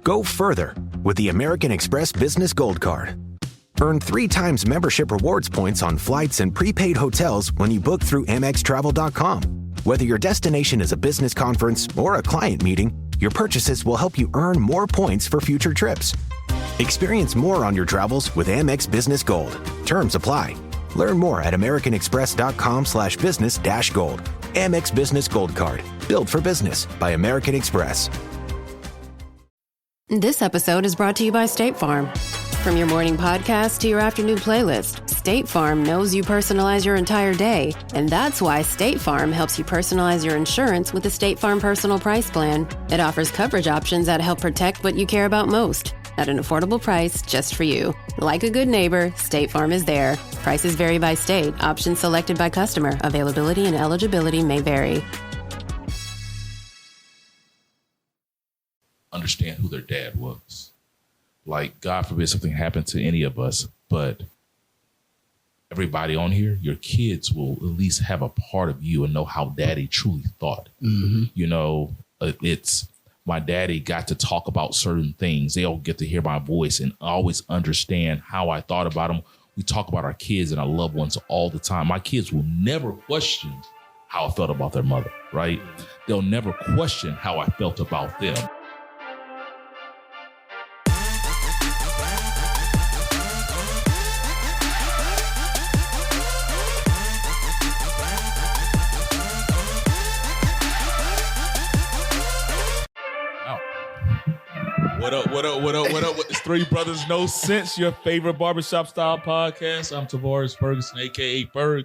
Go further with the American Express Business Gold Card. Earn 3 times membership rewards points on flights and prepaid hotels when you book through AmexTravel.com. Whether your destination is a business conference or a client meeting, your purchases will help you earn more points for future trips. Experience more on your travels with Amex Business Gold. Terms apply. Learn more at americanexpress.com/business-gold. Amex Business Gold Card. Built for business by American Express. This episode is brought to you by State Farm. From your morning podcast to your afternoon playlist, State Farm knows you personalize your entire day. And that's why State Farm helps you personalize your insurance with the State Farm Personal Price Plan. It offers coverage options that help protect what you care about most at an affordable price just for you. Like a good neighbor, State Farm is there. Prices vary by state. Options selected by customer. Availability and eligibility may vary. Understand who their dad was. Like, God forbid something happened to any of us, but everybody on here, your kids will at least have a part of you and know how daddy truly thought. Mm-hmm. You know, it's my daddy got to talk about certain things. They'll get to hear my voice and always understand how I thought about them. We talk about our kids and our loved ones all the time. My kids will never question how I felt about their mother, right? They'll never question how I felt about them. What up? It's Three Brothers No Sense, your favorite barbershop style podcast. I'm Tavares Ferguson, a.k.a. Ferg.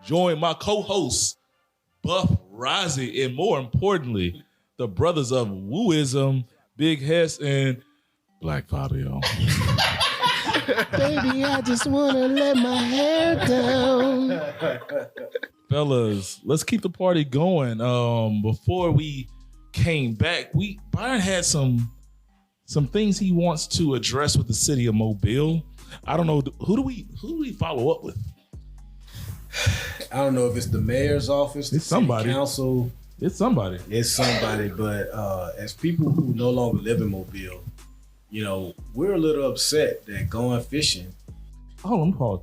Join my co-hosts, Buff, Razi, and more importantly, the brothers of Wooism, Big Hess and Black Fabio. Baby, I just want to let my hair down. Fellas, let's keep the party going. Before we came back, Byron had some things he wants to address with the city of Mobile. I don't know, who do we follow up with? I don't know if it's the mayor's office, the city council. It's somebody. But as people who no longer live in Mobile, you know, we're a little upset that going fishing. Hold on, pause.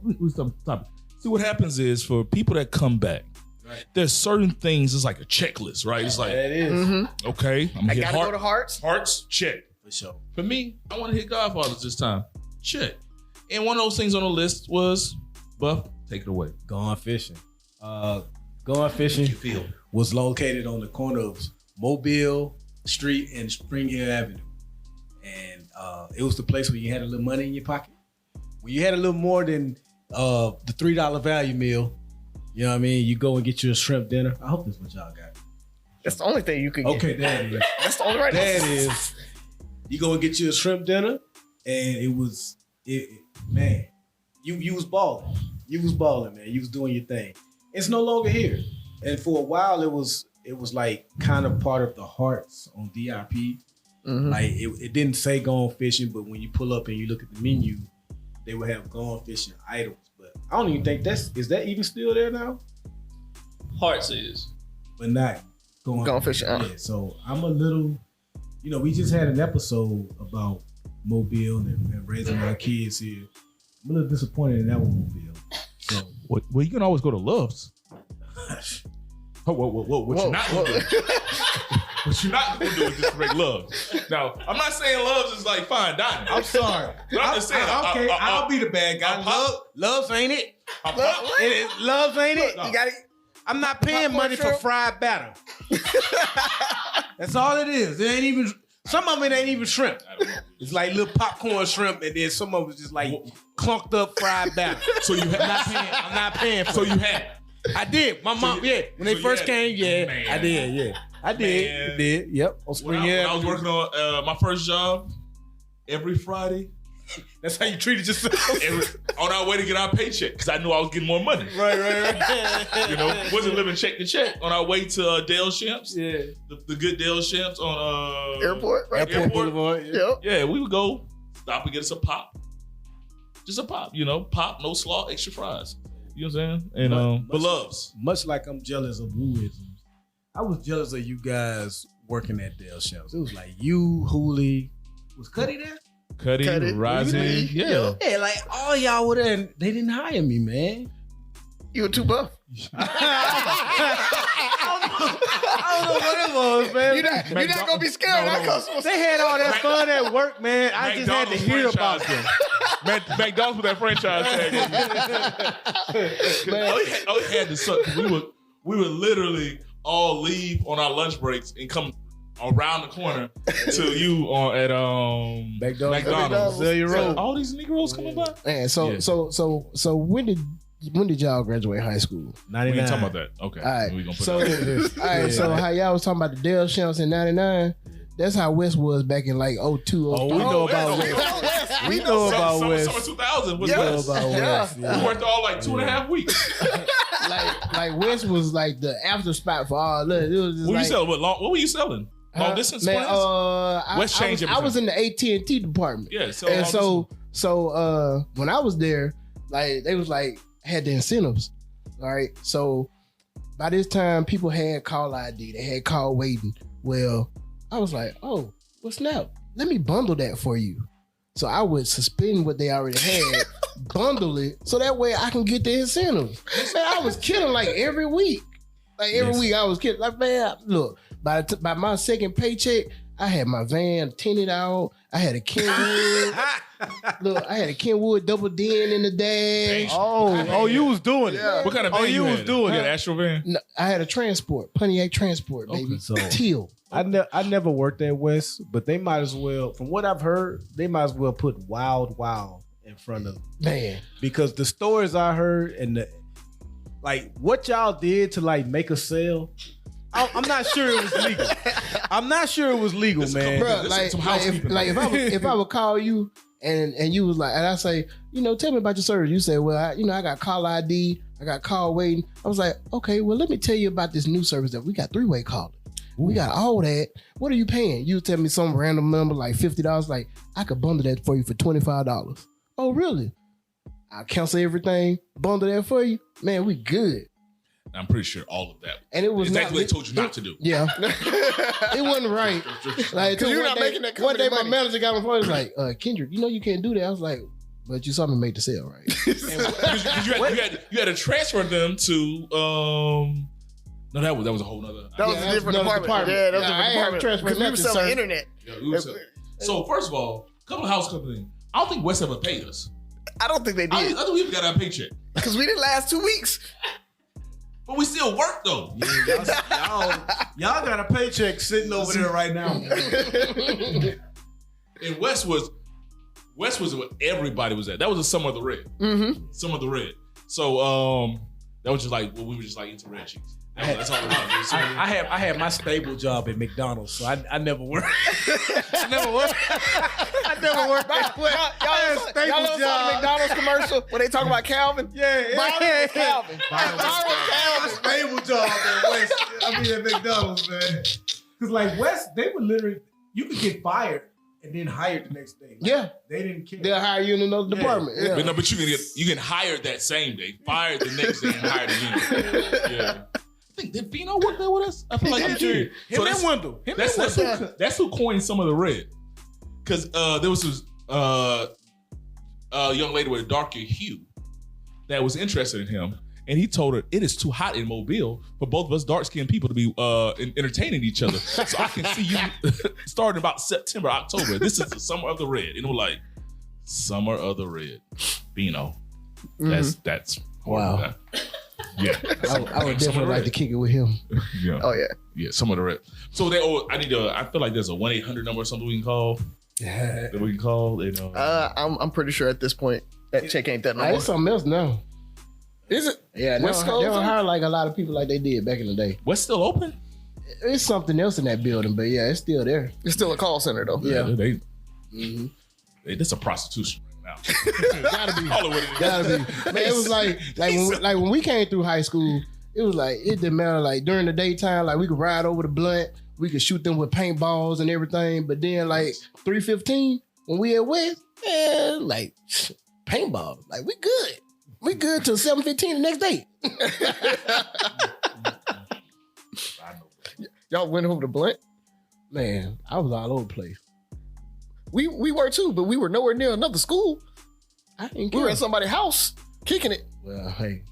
Stop. See, what happens is for people that come back, right, there's certain things, it's like a checklist, right? It's like, it is. Mm-hmm. Okay, I'm gonna hit gotta go to Hearts. Hearts, check. For sure. For me, I want to hit Godfathers this time. Check. And one of those things on the list was, Buff, take it away. Going fishing. Going fishing was located on the corner of Mobile Street and Spring Hill Avenue. And it was the place where you had a little money in your pocket. When you had a little more than the $3 value meal, you know what I mean? You go and get you a shrimp dinner. I hope that's what y'all got. That's the only thing you could get. Okay, there it is. That's the only right. There it is. You go and get you a shrimp dinner, and it was, man, you was balling. You was balling, man. You was doing your thing. It's no longer here. And for a while, it was like kind of part of the Hearts on DIP. Mm-hmm. Like it didn't say gone fishing, but when you pull up and you look at the menu, they would have gone fishing items. But I don't even think is that even still there now? Hearts is. But not going fishing. Yeah, so I'm a little, you know, we just had an episode about Mobile and raising our kids here. I'm a little disappointed in that one, Mobile. So, well, you can always go to Love's. What you're not gonna do? What you're not gonna do is just break Love's. Now, I'm not saying Love's is like fine dining. I'm sorry, but I'm just saying. Okay, I'll be the bad guy. Love's ain't it? Love's ain't it? You got it. I'm not paying money for fried batter. That's all it is. It ain't even. Some of it ain't even shrimp. It's like little popcorn shrimp, and then some of it's just like clunked up fried batter. So you have I'm not paying for. So you had. I did. My mom, when they first came, man. I did. I did. Yep. When I was working on my first job, every Friday. That's how you treated yourself. On our way to get our paycheck, because I knew I was getting more money. Right. You know, wasn't living check to check. On our way to Dale Shemps, the good Dale Shemps on Airport Boulevard. Yep. Yeah, we would go stop and get us a pop, just a pop. You know, pop, no slaw, extra fries. You know what I'm saying? And but Loves. Much like I'm jealous of Wooisms, I was jealous of you guys working at Dale Shemps. It was like you, Hooley, Was Cuddy there? Cuddy, Razi, yeah. Yeah, like all y'all were there and they didn't hire me, man. You were too buff. I don't know what it was, man. You're not gonna be scared of that customer. They had all that fun at work, man. I just had to hear about them. McDonald's with that franchise tag. All he had to suck. We would literally all leave on our lunch breaks and come around the corner to you at McDonald's. Sell your road. All these Negroes coming by. Man, so when did y'all graduate high school? 99. We ain't talking about that. Okay. All right. We gonna put So, that. all right. So how y'all was talking about the Dell Champs in '99? That's how West was back in like 02. Oh, we know about West. We know about West. Summer 2000 was Yeah. West. About West. We worked all like 2.5 weeks. like West was like the after spot for all that. It was just What were like, you selling? What were you selling? Long distance man, plans? West changed I was everything. in the AT&T department. Yeah. And so when I was there, like they was like had the incentives. All right. So by this time, people had call ID, they had call waiting. Well, I was like, oh, well, snap. Let me bundle that for you. So I would suspend what they already had, bundle it, so that way I can get the incentives. Man, I was killing like every week. Like every week I was killing. Like, man, look, by my second paycheck, I had my van tinted out. I had a Kenwood. Look, I had a Kenwood double den in the dash. Oh, you was doing it. Yeah. What kind of van you was had? doing You had it. an Astro van? No, I had a transport, Pontiac transport, baby. Okay. So- Teal. I never worked at West, but they might as well, from what I've heard, they might as well put Wild in front of Man. because the stories I heard and what y'all did to like make a sale, I'm not sure it was legal. I'm not sure it was legal, man. Bro, This is like, some like, housekeeping. if I would call you and you was like, and I say, tell me about your service. You say, well, I got call ID, I got call waiting. I was like, okay, well, let me tell you about this new service that we got 3-way calling. We got all that. What are you paying? You tell me some random number like $50. Like, I could bundle that for you for $25. Oh, really? I'll cancel everything, bundle that for you. Man, we good. I'm pretty sure all of that. And it was exactly what not they told you not to do. Yeah. It wasn't right. Like, Because you're one not day- making that One day company my money. manager got my phone. He was like, Kendrick, you can't do that. I was like, but you saw me make the sale, right? Because you had to transfer them to no, that was a whole nother. That was a different department. Yeah, that was a I different ain't department. transferred Because we were nothing, selling sir. internet. Yeah, we were selling. So first of all, couple of house company. I don't think West ever paid us. I don't think they I did. think we even got our paycheck, Because we didn't last 2 weeks. but we still work though. Y'all got a paycheck sitting over there right now. And West was what everybody was at. That was the Summer of the Red. Mm-hmm. Summer of the Red. So that was just like we were just like into red cheese. That's all it was. I had my stable job at McDonald's, so I never worked. I never worked at West. Y'all ever saw the McDonald's commercial when they talk about Calvin? Byron Calvin. A stable job at West. At McDonald's, man. Because like West, they would literally, you could get fired and then hired the next day. Yeah. They didn't care. They'll hire you in another department. Yeah. But no, but you can hired that same day, fired the next day, and hired again. Yeah. I think did Fino work there with us? I feel like I'm sure. Him and Wendell. That's who coined Some of the Red. Because there was this young lady with a darker hue that was interested in him. And he told her, it is too hot in Mobile for both of us dark-skinned people to be entertaining each other. So I can see you starting about September, October. This is the Summer of the Red. And we're like, Summer of the Red. Fino. That's Wow. Yeah. I would definitely like to kick it with him. Yeah. Oh, yeah. Yeah, Some of the Red. So I feel like there's a 1-800 number or something we can call. Yeah. That we can call. I'm pretty sure at this point that check ain't that no more. It's something else now. Is it? Yeah, they West don't Coast? hire like a lot of people like they did back in the day. What's still open? It's something else in that building, but yeah, it's still there. It's still a call center though. Yeah. They this a prostitution right now. Gotta be. Call it what it is. Gotta be. Man, it was like when we came through high school, it was like it didn't matter. Like during the daytime, like we could ride over the blunt, we could shoot them with paintballs and everything. But then like 3:15 when we at West, man, like paintball, like we good. We good till 7:15 the next day. Y'all went over the blunt. Man, I was all over the place. We were too, but we were nowhere near another school. I didn't We care. were at somebody's house kicking it. Well, hey,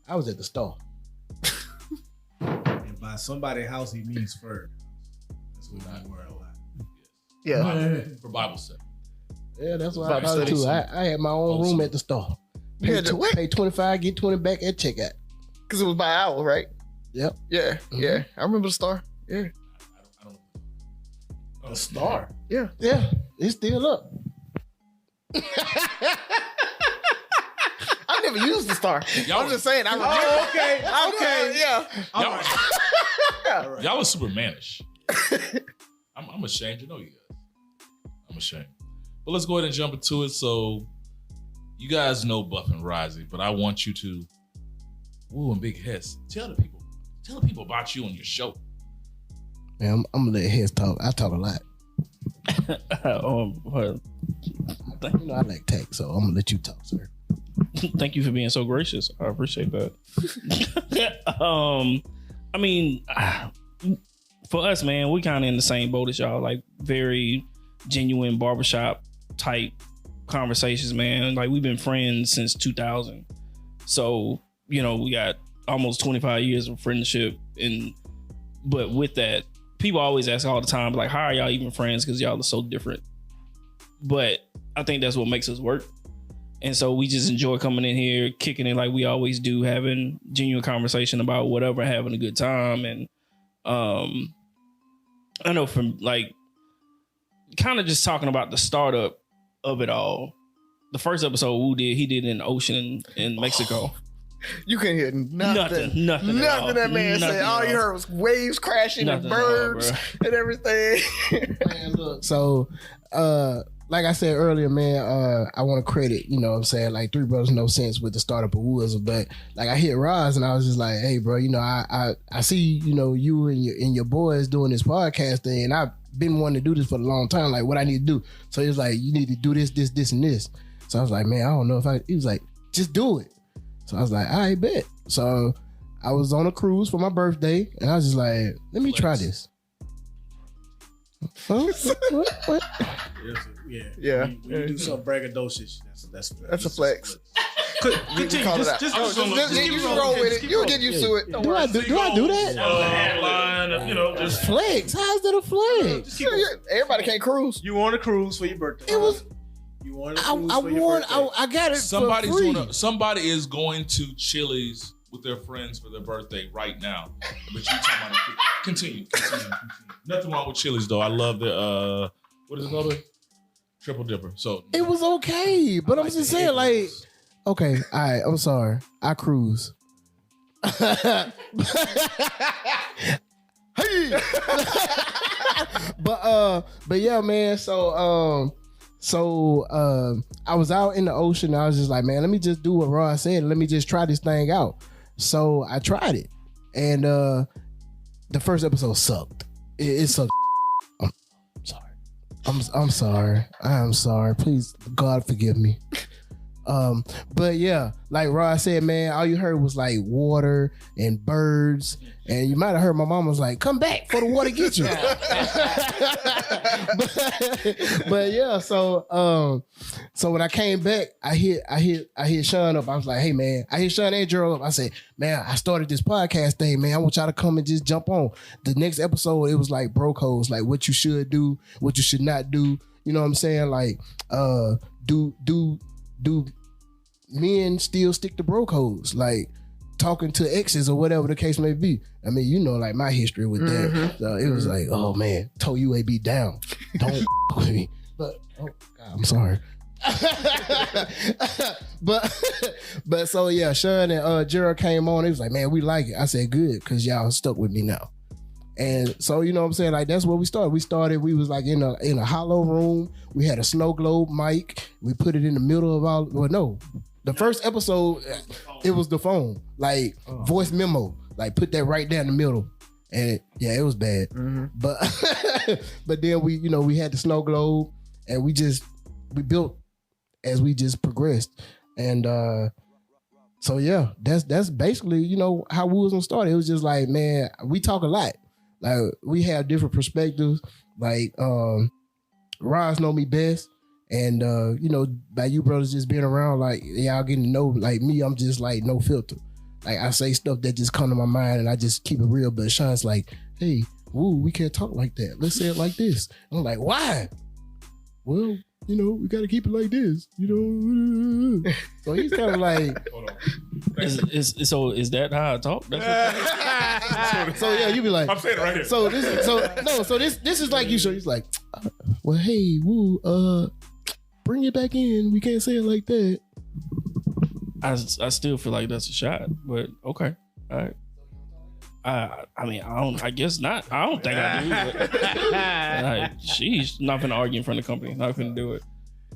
I was at the store. And by somebody's house, he means Ferg. That's what I wear a lot. Yeah. For Bible study. Yeah, that's what Bible I thought studies. too. I had my own room at the store. You had to what? Pay 25, get 20 back at checkout. Because it was by hour, right? Yep. Yeah. Mm-hmm. Yeah. I remember the Star. Yeah. I don't A star. Yeah. Yeah, it's still up. I never used the Star. Y'all- I'm just saying. I remember. Oh, okay. Okay. Yeah. All Y'all- right. All right. Y'all was super mannish. I'm ashamed to know you guys. I'm ashamed. But let's go ahead and jump into it. So you guys know Buff and Razi, but I want you to, Woo and Big Hess, tell the people about you on your show. Man, I'm gonna let Hess talk. I talk a lot. Well, You know I like tech, so I'm gonna let you talk, sir. thank you for being so gracious. I appreciate that. I mean, for us, man, we kind of in the same boat as y'all. Like very genuine barbershop type conversations, man. Like we've been friends since 2000. So, you know, we got almost 25 years of friendship. But with that, people always ask all the time, like, how are y'all even friends? Because y'all are so different. But I think that's what makes us work. And so we just enjoy coming in here, kicking it like we always do, having genuine conversation about whatever, having a good time. And I know from like kind of just talking about the startup of it all. The first episode Woo did, he did in the ocean in Mexico. You couldn't hear nothing. Nothing at all. That man Nothing said. at All you all. heard was waves crashing Nothing and at all, birds and everything. Man, look, so like I said earlier, man, I want to credit, you know what I'm saying, like Three Brothers No Sense with the startup of Wooisms, but like I hit Roz and I was just like, hey bro, you know, I see, you know, you and your boys doing this podcast thing, and I've been wanting to do this for a long time, like what I need to do. So he was like, you need to do this, and this. So I was like, man, I don't know if he was like, just do it. So I was like, I bet. So I was on a cruise for my birthday and I was just like, let me try this. Huh? What? Yeah. When you do something braggadocious, That's a flex. Continue. Call it out. Just You roll with it. You'll get used to it. Don't Do I worry. do that? Headline, you know, just Flex? How's that a flex? Everybody can't cruise. You on a cruise for your birthday. It was. You on a I cruise for your won. birthday. I got it Somebody for free. is going to Chili's with their friends for their birthday right now. But you talking about continue. Nothing wrong with Chili's though. I love the what is it called? Triple Dipper. So It was okay, but I'm just saying, like, okay, all right. I'm sorry. I cruise. Hey. But yeah, man. So I was out in the ocean. And I was just like, man, let me just do what Ross said. Let me just try this thing out. So I tried it, and the first episode sucked. It sucked. I'm sorry. I'm sorry. I'm sorry. Please, God, forgive me. But yeah, like Ross said, man, all you heard was like water and birds, and you might have heard my mom was like, "Come back for the water get you." but yeah, so when I came back, I hit Sean up. I was like, "Hey man," I hit Sean and Gerald up. I said, "Man, I started this podcast thing, man. I want y'all to come and just jump on." The next episode, it was like bro codes, like what you should do, what you should not do. You know what I'm saying? Like, do men still stick to bro codes, like talking to exes or whatever the case may be? I mean, you know, like my history with that. So it was like, oh man, told you be down. Don't with me. But oh God, I'm sorry. but so yeah, Sean and Gerald came on. He was like, man, we like it. I said, good, because y'all stuck with me now. And so, you know what I'm saying? Like, that's where we started. We was like in a hollow room. We had a snow globe mic. We put it in the middle of the first episode, it was the phone, like voice memo, like put that right down the middle. And yeah, it was bad. But then we had the snow globe, and we built as we just progressed. And so yeah, that's basically, how Wooisms started. It was just like, man, we talk a lot. Like, we have different perspectives. Like, Roz know me best. And, you know, by you brothers just being around, like, y'all getting to know, like, me, I'm just, like, no filter. Like, I say stuff that just come to my mind, and I just keep it real. But Sean's like, hey, woo, we can't talk like that. Let's say it like this. I'm like, why? Well, you know, we got to keep it like this, you know. So he's kind of like... So is that how I talk? That's so yeah, you be like... I'm saying it right here. So this is like you. So he's like, well, hey, woo, bring it back in. We can't say it like that. I still feel like that's a shot, but okay. All right. I mean, I guess not. I don't think I do. But, she's not gonna argue in front of the company. Not gonna do it.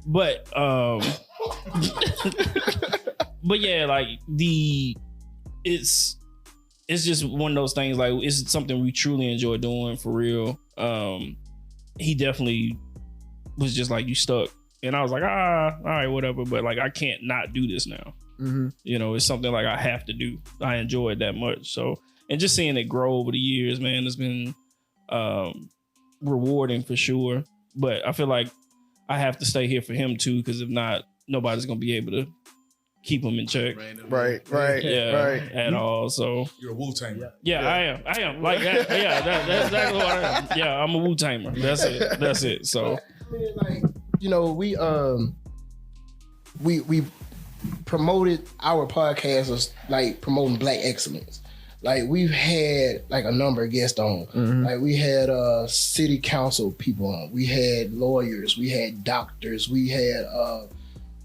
But but yeah, like it's just one of those things. Like, it's something we truly enjoy doing for real. He definitely was just like, you stuck, and I was like, all right, whatever. But like, I can't not do this now. Mm-hmm. You know, it's something like I have to do. I enjoy it that much. So, and just seeing it grow over the years, man, it's been rewarding for sure. But I feel like I have to stay here for him too, because if not, nobody's gonna be able to keep him in check. Right. At all. So You're a Wu-Tamer. yeah, I am. Like that. Yeah, that's exactly what I am. Yeah, I'm a Wu-Tamer. That's it. So, I mean, like, you know, we promoted our podcast as like promoting Black excellence. Like, we've had like a number of guests on. Mm-hmm. Like, we had city council people on. We had lawyers. We had doctors. We had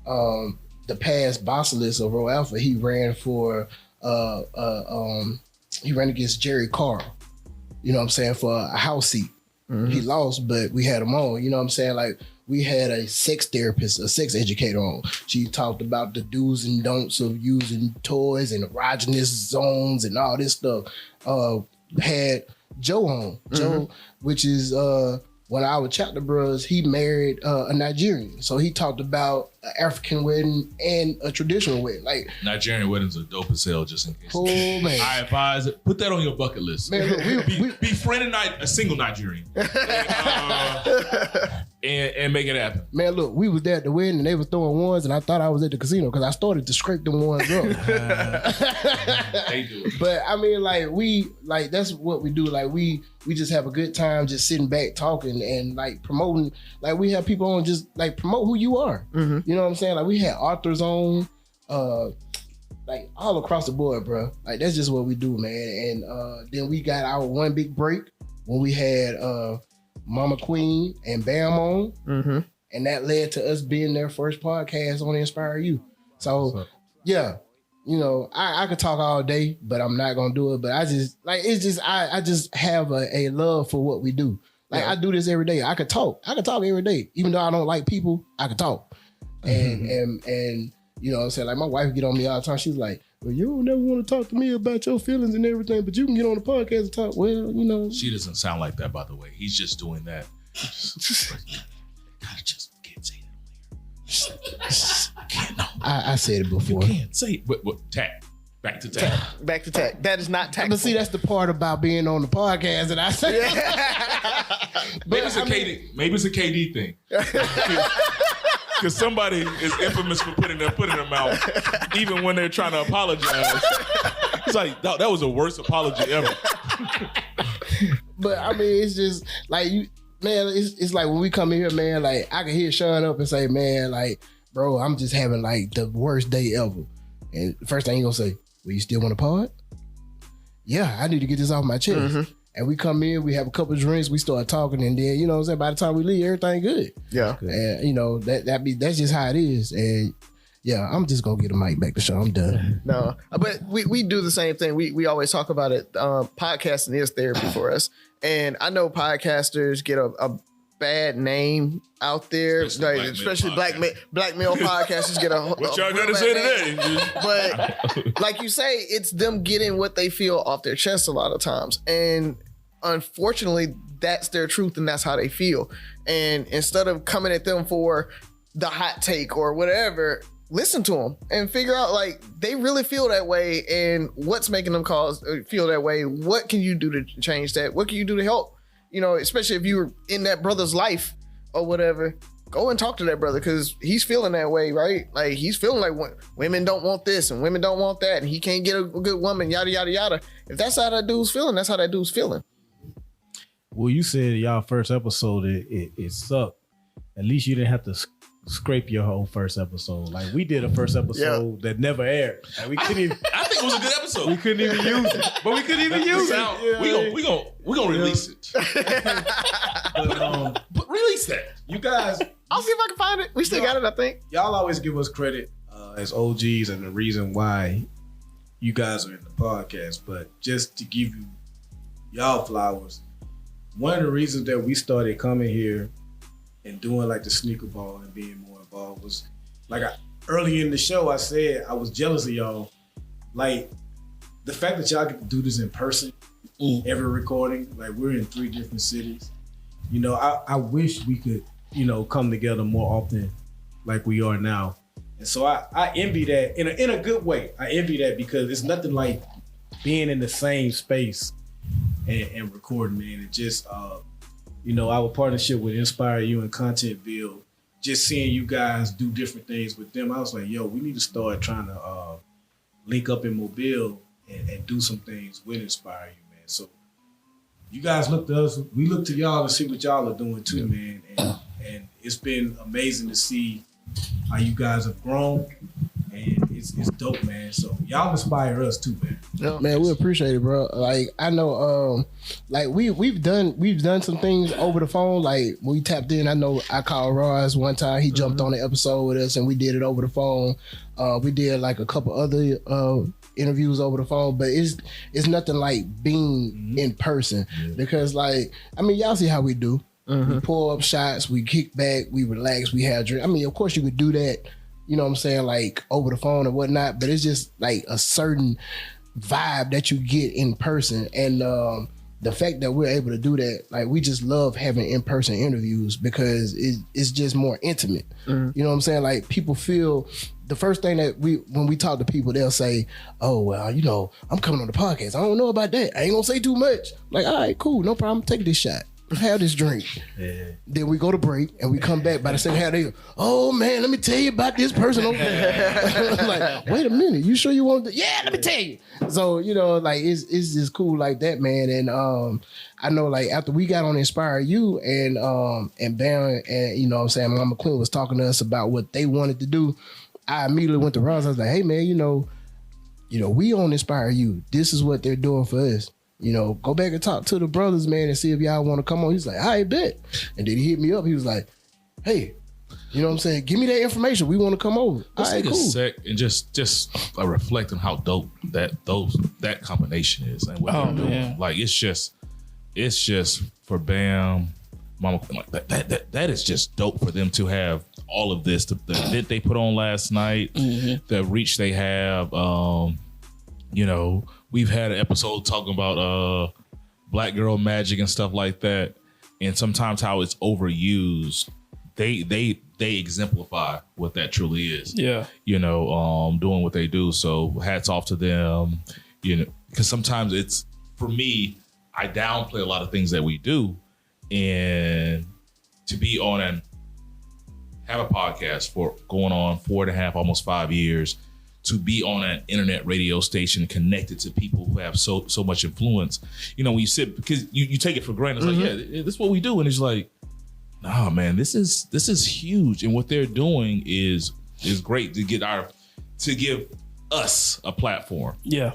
the past Basilisk of Row Alpha. He ran for he ran against Jerry Carl. You know what I'm saying, for a house seat. Mm-hmm. He lost, but we had him on. You know what I'm saying? Like, we had a sex therapist, a sex educator on. She talked about the do's and don'ts of using toys and erogenous zones and all this stuff. Had Joe on. Mm-hmm. Joe, which is one of our chapter bros, he married a Nigerian. So he talked about an African wedding and a traditional wedding. Like, Nigerian weddings are dope as hell, just in case. Oh, man. I advise it. Put that on your bucket list. Man, look, Befriend a single Nigerian. And make it happen. Man, look, we was there at the wedding and they was throwing ones, and I thought I was at the casino because I started to scrape them ones up. They do it. But I mean, like that's what we do. Like, we just have a good time just sitting back talking and like promoting. Like, we have people on just like promote who you are. Mm-hmm. You know what I'm saying? Like, we had authors on, like all across the board, bro. Like, that's just what we do, man. And then we got our one big break when we had Mama Queen and Bam on. Mm-hmm. And that led to us being their first podcast on Inspire You. So, yeah, you know, I could talk all day, but I'm not going to do it. But I just, like, it's just, I just have a love for what we do. Like, I do this every day. I could talk every day. Even though I don't like people, I could talk. And you know what I'm saying? Like, my wife get on me all the time. She's like, well, you don't never want to talk to me about your feelings and everything, but you can get on the podcast and talk. Well, you know. She doesn't sound like that, by the way. He's just doing that. I just can't say that. Can't, no. I said it before. You can't say it. But tack. Back to tack. Back to tack. That is not tactful. But see, that's the part about being on the podcast that I say. Maybe it's a KD thing. Because somebody is infamous for putting their foot in their mouth, even when they're trying to apologize. It's like, that was the worst apology ever. But I mean, it's just like, you, man, it's like when we come in here, man, like, I can hear Sean up and say, man, like, bro, I'm just having like the worst day ever. And the first thing he gonna say, well, you still want to pod? Yeah, I need to get this off my chest. Mm-hmm. And we come in, we have a couple of drinks, we start talking, and then, you know what I'm saying, by the time we leave, everything good. Yeah. And, you know, that's just how it is. And yeah, I'm just going to get a mic back to Sean. I'm done. No, but we do the same thing. We always talk about it. Podcasting is therapy for us. And I know podcasters get a bad name out there, especially black male podcasters get a what y'all got to say today? But like you say, it's them getting what they feel off their chest a lot of times. And unfortunately, that's their truth and that's how they feel. And instead of coming at them for the hot take or whatever, listen to them and figure out, like, they really feel that way and what's making them feel that way. What can you do to change that? What can you do to help? You know, especially if you're in that brother's life or whatever, go and talk to that brother because he's feeling that way, right? Like he's feeling like women don't want this and women don't want that and he can't get a good woman, yada, yada, yada. If that's how that dude's feeling, that's how that dude's feeling. Well, you said y'all first episode, it sucked. At least you didn't have to scrape your whole first episode. Like we did a first episode that never aired. Like, we couldn't even. I think it was a good episode. We couldn't even use it, but we couldn't even use it. Yeah. We gonna release it. But release that, you guys. I'll see if I can find it. We still got it, I think. Y'all always give us credit as OGs and the reason why you guys are in the podcast. But just to give y'all flowers, one of the reasons that we started coming here and doing like the sneaker ball and being more involved was like early in the show I said I was jealous of y'all. Like the fact that y'all get to do this in person, every recording, like we're in 3 different cities. You know, I wish we could, you know, come together more often like we are now. And so I envy that in a good way. I envy that because it's nothing like being in the same space and recording, man. And just, you know, our partnership with Inspire You and Content Build, just seeing you guys do different things with them, I was like, yo, we need to start trying to link up in Mobile and do some things with Inspire You, man. So you guys look to us, we look to y'all to see what y'all are doing too, man. And it's been amazing to see how you guys have grown. And it's dope, man. So y'all inspire us too, man. Yeah. Man, we appreciate it, bro. Like I know, like we've done some things over the phone. Like when we tapped in, I know I called Razi one time. He jumped on the episode with us, and we did it over the phone. We did like a couple other interviews over the phone, but it's nothing like being in person because, like, I mean, y'all see how we do. We pull up shots, we kick back, we relax, we have drink. I mean, of course, you could do that. You know what I'm saying? Like over the phone or whatnot, but it's just like a certain vibe that you get in person. And the fact that we're able to do that, like we just love having in-person interviews because it's just more intimate. You know what I'm saying? Like people feel the first thing that when we talk to people, they'll say, oh, well, you know, I'm coming on the podcast. I don't know about that. I ain't gonna say too much. Like, all right, cool. No problem. Take this shot. Have this drink. Yeah. Then we go to break and we come back by the second half. They go, oh man, let me tell you about this person over there. Like, wait a minute, you sure you want to? Yeah, let me tell you. So, you know, like it's just cool like that, man. And I know like after we got on Inspire You and Bam and you know what I'm saying, Mama Quinn was talking to us about what they wanted to do. I immediately went to Ross. I was like, hey man, you know, we on Inspire You. This is what they're doing for us. You know, go back and talk to the brothers, man, and see if y'all want to come on. He's like, I bet. And then he hit me up. He was like, hey, you know what I'm saying? Give me that information. We want to come over. Let's take cool. a sec and just reflect on how dope that combination is and what they're doing. Man. Like it's just for Bam, Mama, like that is just dope for them to have all of this. The event they put on last night, the reach they have. You know, we've had an episode talking about Black Girl Magic and stuff like that, and sometimes how it's overused. They exemplify what that truly is. Yeah, you know, doing what they do. So hats off to them. You know, because sometimes it's for me, I downplay a lot of things that we do, and to be on and have a podcast for going on 4.5, almost 5 years. To be on an internet radio station connected to people who have so much influence, you know, when you sit because you take it for granted, it's like, yeah, this is what we do, and it's like, nah, man, this is huge, and what they're doing is great to give us a platform. Yeah,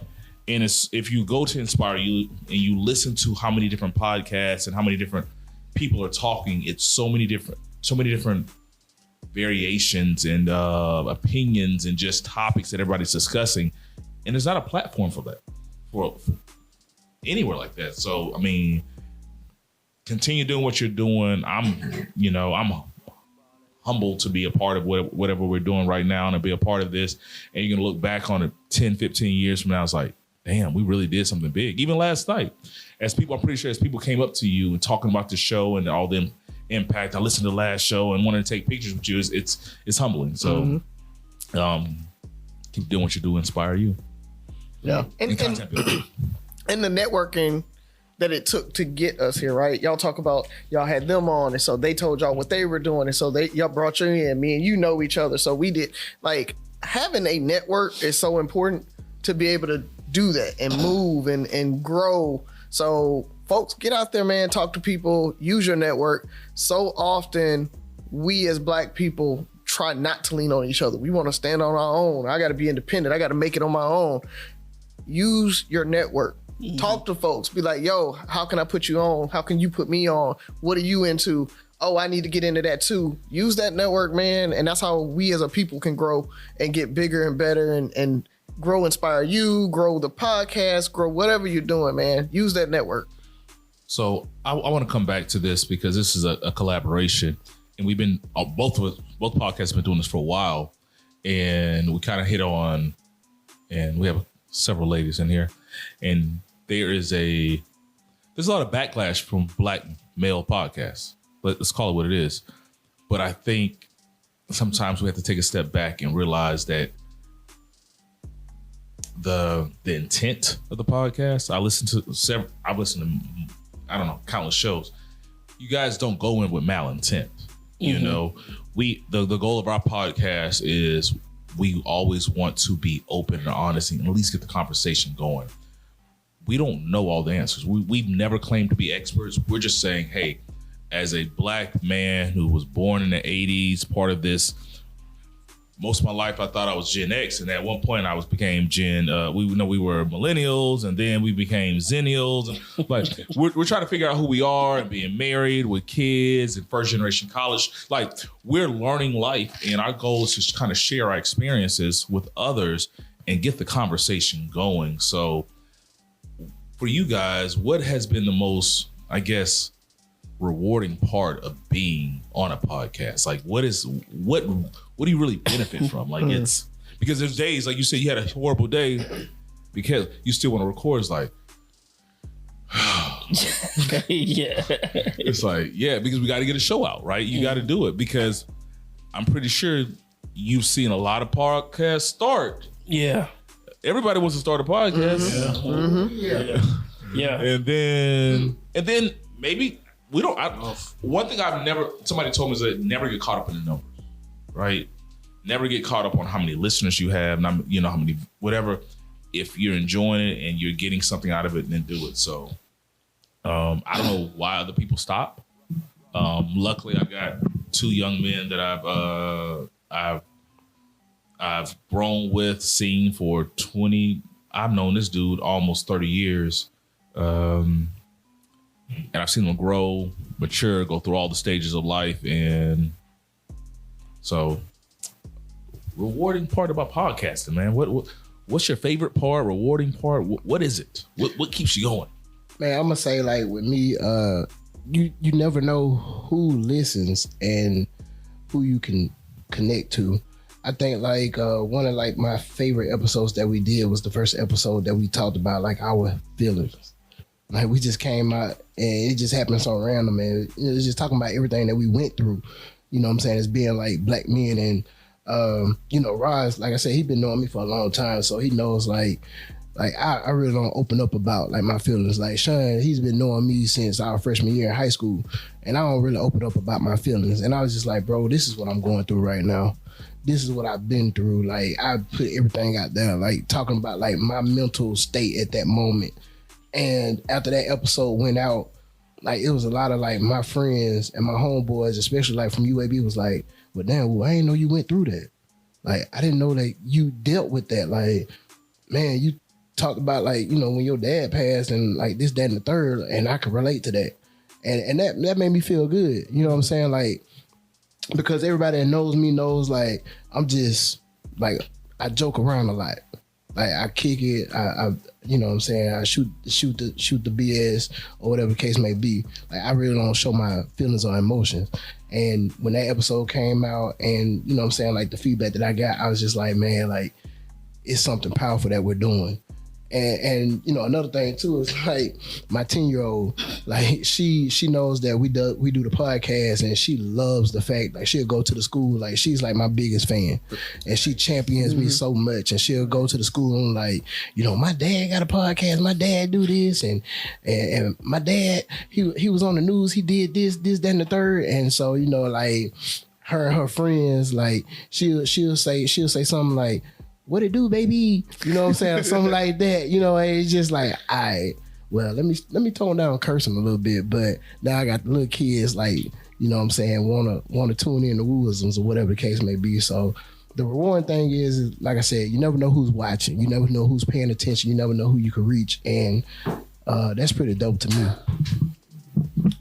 and it's if you go to Inspire You and you listen to how many different podcasts and how many different people are talking, it's so many different variations and opinions and just topics that everybody's discussing, and there's not a platform for that for anywhere like that. So I mean, continue doing what you're doing. I'm humbled to be a part of whatever we're doing right now and to be a part of this, and you're gonna look back on it 10-15 years from now, it's like, damn, we really did something big. Even last night, I'm pretty sure as people came up to you and talking about the show and all them impact, I listened to the last show and wanted to take pictures with you. It's humbling. So keep doing what you do, Inspire You. Yeah. And the networking that it took to get us here, right? Y'all talk about y'all had them on, and so they told y'all what they were doing, and so y'all brought you in. Me and you know each other, so we did. Like, having a network is so important to be able to do that and move and grow. So folks, get out there, man. Talk to people. Use your network. So often we as Black people try not to lean on each other. We want to stand on our own. I got to be independent. I got to make it on my own. Use your network. Talk to folks. Be like, yo, how can I put you on? How can you put me on? What are you into? Oh, I need to get into that too. Use that network, man. And that's how we as a people can grow and get bigger and better and grow, inspire you, grow the podcast, grow whatever you're doing, man. Use that network. So I want to come back to this because this is a collaboration, and we've been both podcasts have been doing this for a while, and we kind of hit on, and we have several ladies in here, and there's a lot of backlash from Black male podcasts. Let's call it what it is. But I think sometimes we have to take a step back and realize that the intent of the podcast. I listen to countless shows. You guys don't go in with malintent. You know, the goal of our podcast is we always want to be open and honest and at least get the conversation going. We don't know all the answers. We've never claimed to be experts. We're just saying, hey, as a Black man who was born in the 80s, part of this, most of my life I thought I was Gen X, and at one point I became Gen. We were millennials, and then we became Zennials. And like we're trying to figure out who we are and being married with kids and first generation college. Like, we're learning life, and our goal is to kind of share our experiences with others and get the conversation going. So, for you guys, what has been the most, I guess, rewarding part of being on a podcast? Like, what do you really benefit from? Like, it's because there's days, like you said, you had a horrible day because you still want to record. It's like, yeah, it's like, yeah, because we got to get a show out, right? You got to do it because I'm pretty sure you've seen a lot of podcasts start. Yeah. Everybody wants to start a podcast. Yeah. And then maybe we don't. One thing somebody told me is that never get caught up in the numbers, right? Never get caught up on how many listeners you have, how many, whatever. If you're enjoying it and you're getting something out of it, then do it. So I don't know why other people stop. Luckily, I got two young men that I've grown with, seen for 20. I've known this dude almost 30 years. And I've seen them grow, mature, go through all the stages of life. And so, rewarding part about podcasting, man. What's your favorite part, rewarding part? What is it? What keeps you going? Man, I'm gonna say, like, with me, you never know who listens and who you can connect to. I think like one of like my favorite episodes that we did was the first episode that we talked about like our feelings. Like, we just came out and it just happened so random, and it was just talking about everything that we went through. You know what I'm saying? As being like Black men, and Roz, like I said, he been knowing me for a long time, so he knows like I really don't open up about like my feelings. Like Sean, he's been knowing me since our freshman year in high school, and I don't really open up about my feelings. And I was just like, bro, this is what I'm going through right now. This is what I've been through. Like, I put everything out there, like talking about like my mental state at that moment. And after that episode went out, like it was a lot of like my friends and my homeboys, especially like from UAB, was like, well, damn, I didn't know you went through that. Like, I didn't know that you dealt with that. Like, man, you talked about like, when your dad passed and like this, that, and the third, and I could relate to that. And that made me feel good. You know what I'm saying? Like, because everybody that knows me knows like I'm just like, I joke around a lot. Like, I kick it. I you know what I'm saying? I shoot the BS or whatever the case may be. Like, I really don't show my feelings or emotions. And when that episode came out and, you know what I'm saying, like the feedback that I got, I was just like, man, like, it's something powerful that we're doing. And you know, another thing too is like my 10-year-old, like she knows that we do the podcast, and she loves the fact like she'll go to the school, like she's like my biggest fan, and she champions me so much, and she'll go to the school and like, you know, my dad got a podcast, my dad do this, and my dad he was on the news, he did this, that, and the third, and so you know, like her and her friends, like she'll say something like, what it do, baby? You know what I'm saying? Something like that. You know, it's just like, all right, well, let me tone down cursing a little bit, but now I got the little kids like, you know what I'm saying, wanna tune in to Wooisms or whatever the case may be. So the rewarding thing is, like I said, you never know who's watching, you never know who's paying attention, you never know who you can reach, and that's pretty dope to me.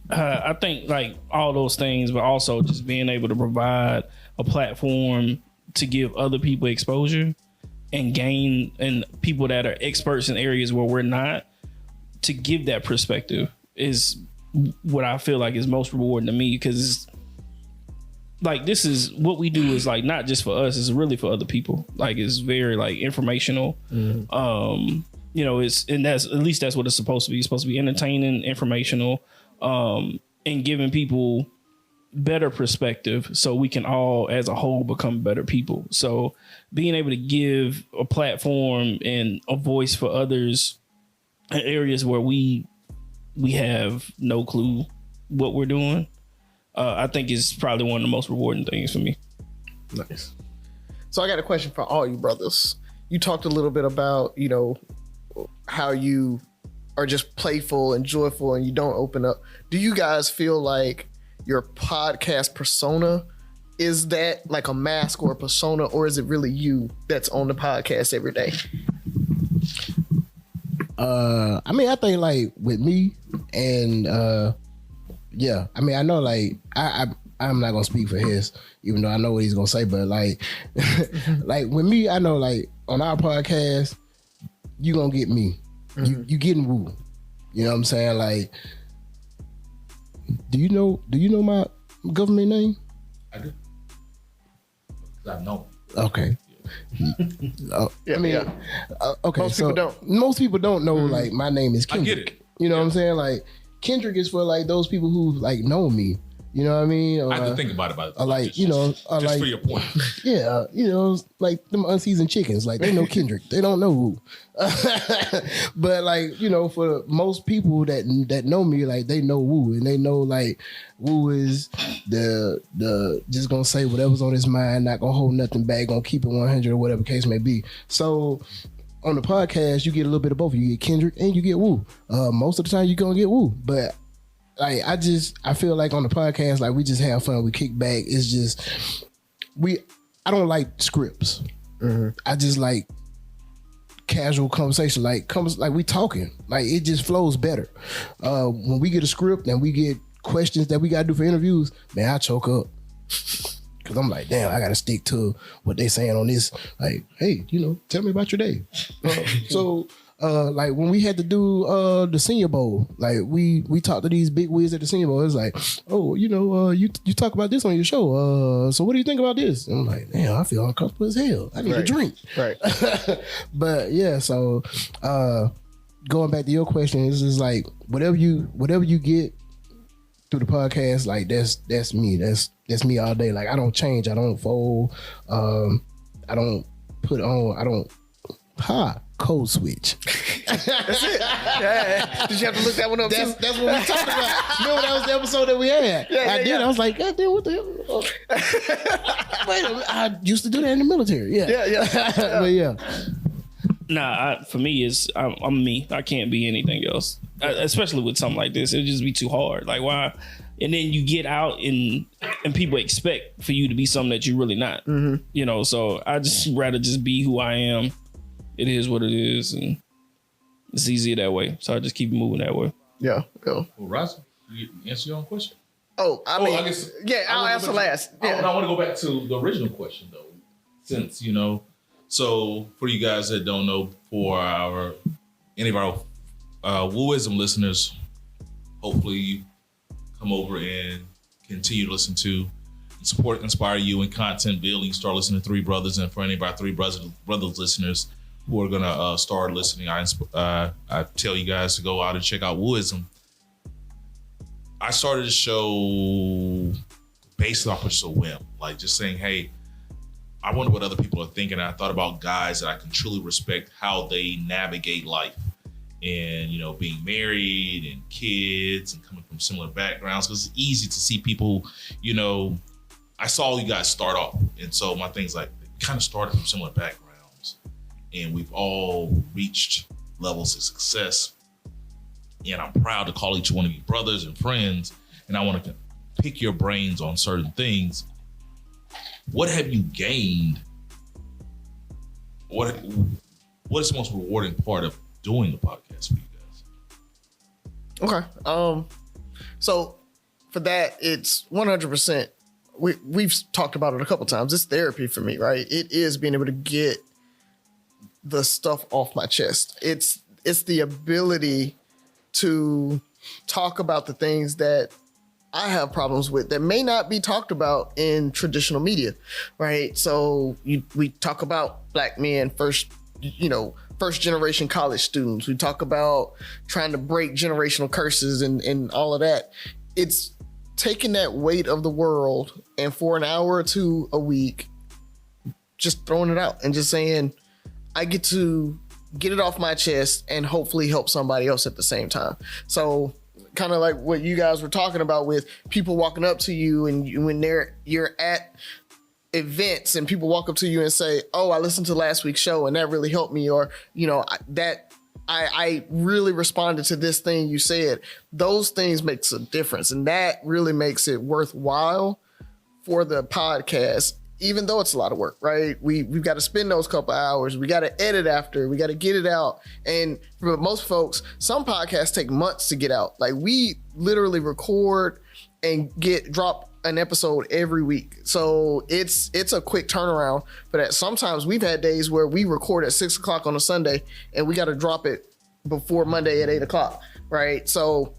I think like all those things, but also just being able to provide a platform to give other people exposure and gain, and people that are experts in areas where we're not, to give that perspective is what I feel like is most rewarding to me, because like this is what we do is like not just for us, it's really for other people. Like it's very like informational. You know, that's at least that's what it's supposed to be. It's supposed to be entertaining, informational, and giving people better perspective so we can all as a whole become better people. So being able to give a platform and a voice for others in areas where we have no clue what we're doing, I think is probably one of the most rewarding things for me. Nice. So I got a question for all you brothers. You talked a little bit about, you know, how you are just playful and joyful and you don't open up. Do you guys feel like your podcast persona is that like a mask or a persona, or is it really you that's on the podcast every day? I mean, I think like with me and yeah, I mean, I know like I'm not gonna speak for Hess, even though I know what he's gonna say, but like like with me, I know like on our podcast, you gonna get me. You getting Woo. You know what I'm saying? Like, do you know my government name? I do. I know. Okay. I mean, okay. Most people don't know like my name is Kendrick. I get it. You know what I'm saying? Like Kendrick is for like those people who like know me. You know what I mean? I have to think about it. Like, just, you know, just like, for your point. Yeah, you know, like them unseasoned chickens. Like they know Kendrick, they don't know who. But like, you know, for most people that know me, like they know Woo, and they know like Woo is the just gonna say whatever's on his mind, not gonna hold nothing back, gonna keep it 100 or whatever case may be. So on the podcast, you get a little bit of both. You get Kendrick and you get Woo. Most of the time, you're gonna get Woo, but like I feel like on the podcast, like we just have fun, we kick back. It's just I don't like scripts. I just like casual conversation, like we talking, like it just flows better. When we get a script and we get questions that we gotta do for interviews, man, I choke up because I'm like, damn, I gotta stick to what they saying on this. Like, hey, you know, tell me about your day. So like when we had to do the Senior Bowl, like we talked to these big wigs at the Senior Bowl. It's like, oh, you know, you talk about this on your show. So what do you think about this? And I'm like, damn, I feel uncomfortable as hell. I need a drink. Right. But yeah, so going back to your question, it's just like whatever you get through the podcast, like that's me. That's me all day. Like I don't change. I don't fold. I don't put on. I don't. Code switch. That's it. Yeah. Did you have to look that one up? That's what we talked about. Remember that was the episode that we had? Yeah, I did. I was like, God damn, what the hell? Wait a minute. I used to do that in the military. Yeah. But yeah. Nah, for me, I'm me. I can't be anything else. Especially with something like this, it'd just be too hard. Like why? And then you get out and people expect for you to be something that you're really not. You know, so I just rather just be who I am. It is what it is, and it's easier that way. So I just keep moving that way. Yeah. Well, Razi, you answer your own question. I guess, yeah, I'll answer last. Yeah. I want to go back to the original question though, since you know. So for you guys that don't know, for any of our Wooism listeners, hopefully you come over and continue to listen to and support, inspire you in content building. Start listening to Three Brothers, and for any of our Three Brothers listeners, who are gonna start listening, I tell you guys to go out and check out Wooism. I started the show based off of just a whim, like just saying, hey, I wonder what other people are thinking. And I thought about guys that I can truly respect how they navigate life, and being married and kids and coming from similar backgrounds, because it's easy to see people. I saw you guys start off, and so my thing's like, kind of started from similar backgrounds, and we've all reached levels of success. And I'm proud to call each one of you brothers and friends, and I want to pick your brains on certain things. What have you gained? What is the most rewarding part of doing the podcast for you guys? Okay. So for that, it's 100%. We've talked about it a couple times. It's therapy for me, right? It is being able to get the stuff off my chest. It's the ability to talk about the things that I have problems with that may not be talked about in traditional media, right? So we talk about black men, first generation college students. We talk about trying to break generational curses and all of that. It's taking that weight of the world and for an hour or two a week, just throwing it out and just saying, I get to get it off my chest and hopefully help somebody else at the same time. So kind of like what you guys were talking about with people walking up to you and when you're at events and people walk up to you and say, oh, I listened to last week's show and that really helped me, or I really responded to this thing you said. Those things makes a difference, and that really makes it worthwhile for the podcast, even though it's a lot of work, right? We've got to spend those couple hours. We got to edit after. We got to get it out. And for most folks, some podcasts take months to get out. Like we literally record and drop an episode every week. So it's a quick turnaround. But sometimes we've had days where we record at 6:00 on a Sunday and we got to drop it before Monday at 8:00, right? So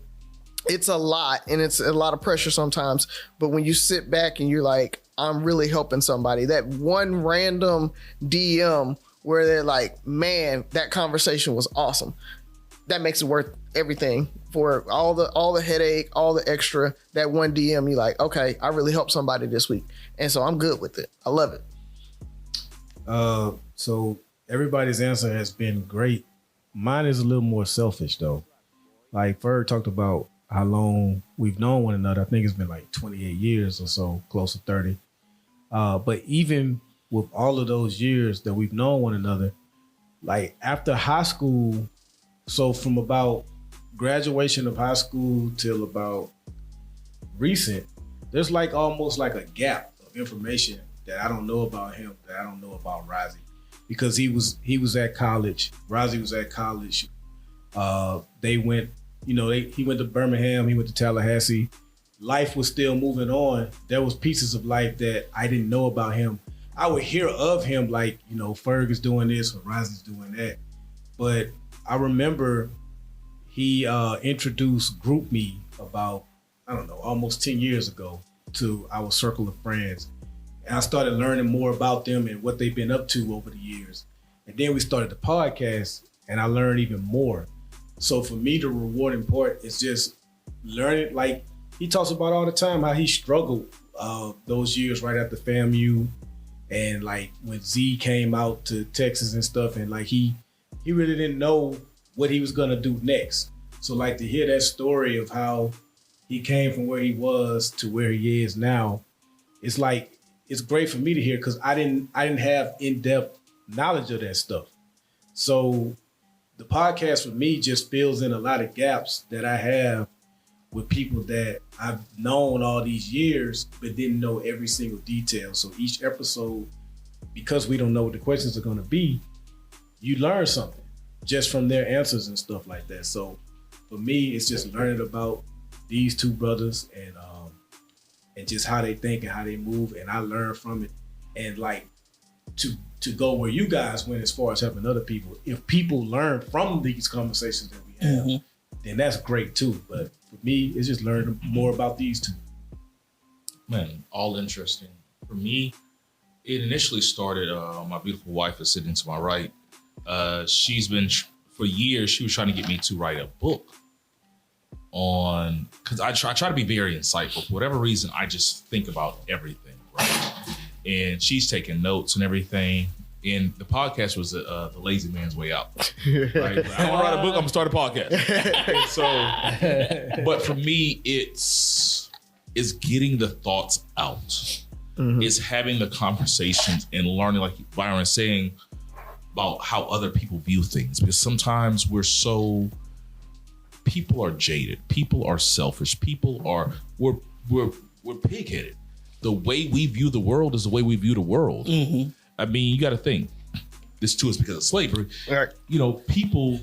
it's a lot, and it's a lot of pressure sometimes. But when you sit back and you're like, I'm really helping somebody, that one random DM where they're like, man, that conversation was awesome, that makes it worth everything. For all the headache, all the extra, that one DM, you're like, okay, I really helped somebody this week. And so I'm good with it. I love it. So everybody's answer has been great. Mine is a little more selfish though. Like Ferg talked about how long we've known one another. I think it's been like 28 years or so, close to 30. But even with all of those years that we've known one another, like after high school, so from about graduation of high school till about recent, there's like almost like a gap of information that I don't know about him, that I don't know about Razi, because he was at college. Razi was at college. They went, he went to Birmingham, he went to Tallahassee. Life was still moving on. There was pieces of life that I didn't know about him. I would hear of him like, Ferg is doing this or Razi's doing that. But I remember he introduced GroupMe about, almost 10 years ago to our circle of friends. And I started learning more about them and what they've been up to over the years. And then we started the podcast and I learned even more. So for me, the rewarding part is just learning. Like he talks about all the time how he struggled those years right after FAMU, and like when Z came out to Texas and stuff, and like he really didn't know what he was gonna do next. So like to hear that story of how he came from where he was to where he is now, it's like, it's great for me to hear, because I didn't have in-depth knowledge of that stuff. So the podcast for me just fills in a lot of gaps that I have with people that I've known all these years, but didn't know every single detail. So each episode, because we don't know what the questions are going to be, you learn something just from their answers and stuff like that. So for me, it's just learning about these two brothers and just how they think and how they move, and I learn from it. And like to go where you guys went as far as helping other people, if people learn from these conversations that we have, then that's great too. But for me, it's just learning more about these two. Man, all interesting. For me, it initially started, my beautiful wife is sitting to my right. she's been for years. She was trying to get me to write a book on, because I try to be very insightful. For whatever reason, I just think about everything, right? And she's taking notes and everything. And the podcast was the lazy man's way out. Right? I don't want to write a book. I'm gonna start a podcast. So, but for me, it's getting the thoughts out. Mm-hmm. It's having the conversations and learning, like Byron saying, about how other people view things. Because sometimes people are jaded. People are selfish. We're pig-headed. The way we view the world is the way we view the world. Mm-hmm. I mean, you got to think, this too is because of slavery. Right. You know, people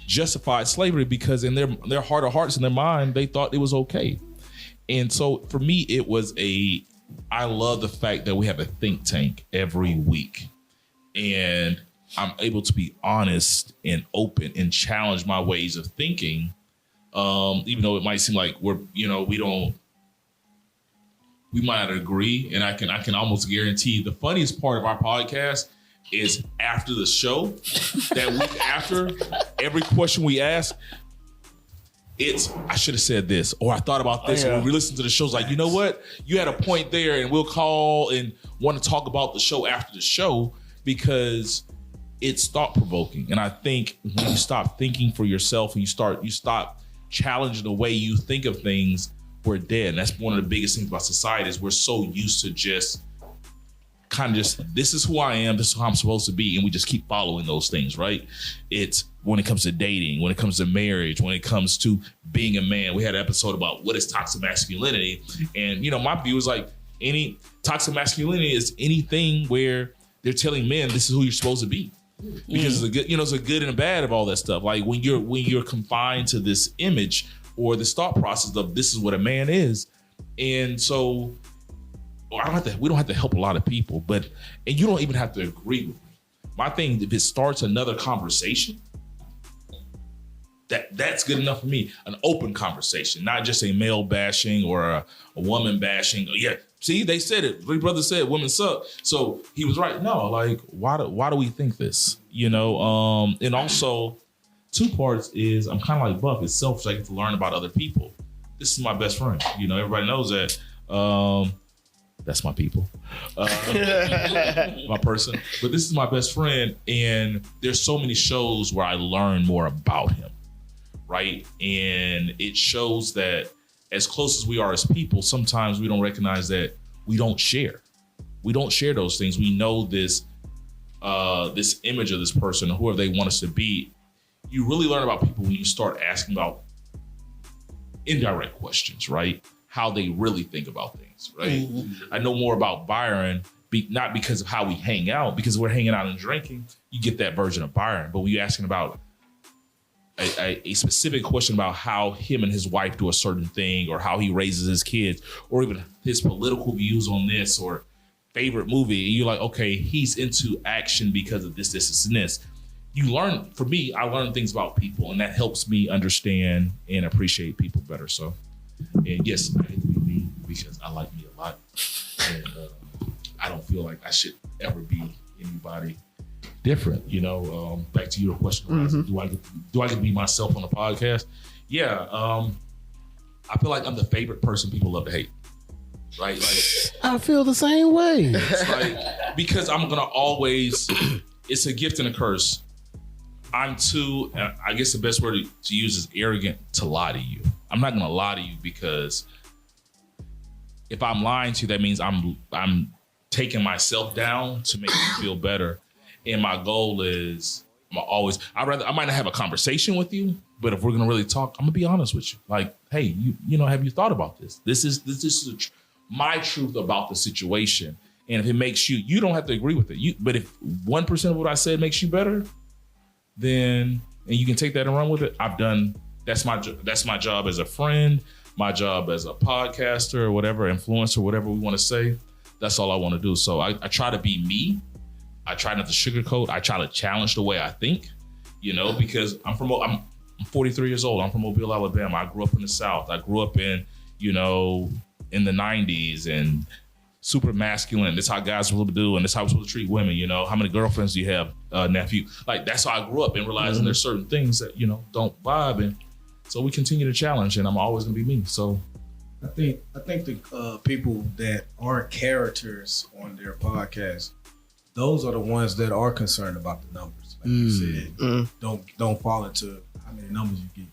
justified slavery because in their heart of hearts and their mind, they thought it was okay. And so for me, I love the fact that we have a think tank every week. And I'm able to be honest and open and challenge my ways of thinking. Even though it might seem like we might not agree. And I can almost guarantee the funniest part of our podcast is after the show, that week after, every question we ask, I should have said this, or I thought about this. When we listen to the shows, like, you know what? You had a point there, and we'll call and want to talk about the show after the show because it's thought provoking. And I think when you stop thinking for yourself and you stop challenging the way you think of things, we're dead. And that's one of the biggest things about society is we're so used to just this is who I am, this is how I'm supposed to be, and we just keep following those things, right? It's when it comes to dating, when it comes to marriage, when it comes to being a man. We had an episode about what is toxic masculinity, and my view is like any toxic masculinity is anything where they're telling men this is who you're supposed to be, because it's a good and a bad of all that stuff. Like when you're confined to this image or this thought process of this is what a man is, and so. We don't have to help a lot of people, and you don't even have to agree with me. My thing, if it starts another conversation, that's good enough for me. An open conversation, not just a male bashing or a woman bashing. Yeah, see, they said it. Three brothers said women suck, so he was right. No, like why do we think this? And also two parts is I'm kind of like Buff. It's selfish. I get to learn about other people. This is my best friend. Everybody knows that. That's my people, my person. But this is my best friend, and there's so many shows where I learn more about him, right? And it shows that as close as we are as people, sometimes we don't recognize that we don't share. We don't share those things. We know this image of this person or whoever they want us to be. You really learn about people when you start asking about indirect questions, right? How they really think about things, right? Mm-hmm. I know more about Byron, not because of how we hang out, because we're hanging out and drinking, you get that version of Byron. But when you're asking about a specific question about how him and his wife do a certain thing, or how he raises his kids, or even his political views on this, or favorite movie, and you're like, okay, he's into action because of this, and this. You learn, for me, I learn things about people, and that helps me understand and appreciate people better. So. And yes, I hate to be me because I like me a lot, and I don't feel like I should ever be anybody different. Back to your question, Razi, do I get to be myself on the podcast? Yeah, I feel like I'm the favorite person people love to hate. Right? Like I feel the same way. It's like, because I'm gonna always. It's a gift and a curse. I'm too. I guess the best word to use is arrogant to lie to you. I'm not gonna lie to you because if I'm lying to you, that means I'm taking myself down to make you feel better. And my goal is I might not have a conversation with you, but if we're gonna really talk, I'm gonna be honest with you. Like, hey, have you thought about this? This is my truth about the situation. And if it makes you don't have to agree with it. But if 1% of what I said makes you better, then and you can take that and run with it. That's my job as a friend, my job as a podcaster or whatever, influencer, whatever we want to say. That's all I want to do. So I try to be me. I try not to sugarcoat. I try to challenge the way I think, because I'm 43 years old. I'm from Mobile, Alabama. I grew up in the South. I grew up in the 90s and super masculine. This is how guys are supposed to do, and this is how we're supposed to treat women. You know, how many girlfriends do you have, nephew? Like, that's how I grew up, and realizing there's certain things that, you know, don't vibe. And so we continue to challenge, and I'm always going to be me. So I think the people that are characters on their podcast, those are the ones that are concerned about the numbers. Like you said, don't fall into how many numbers you get.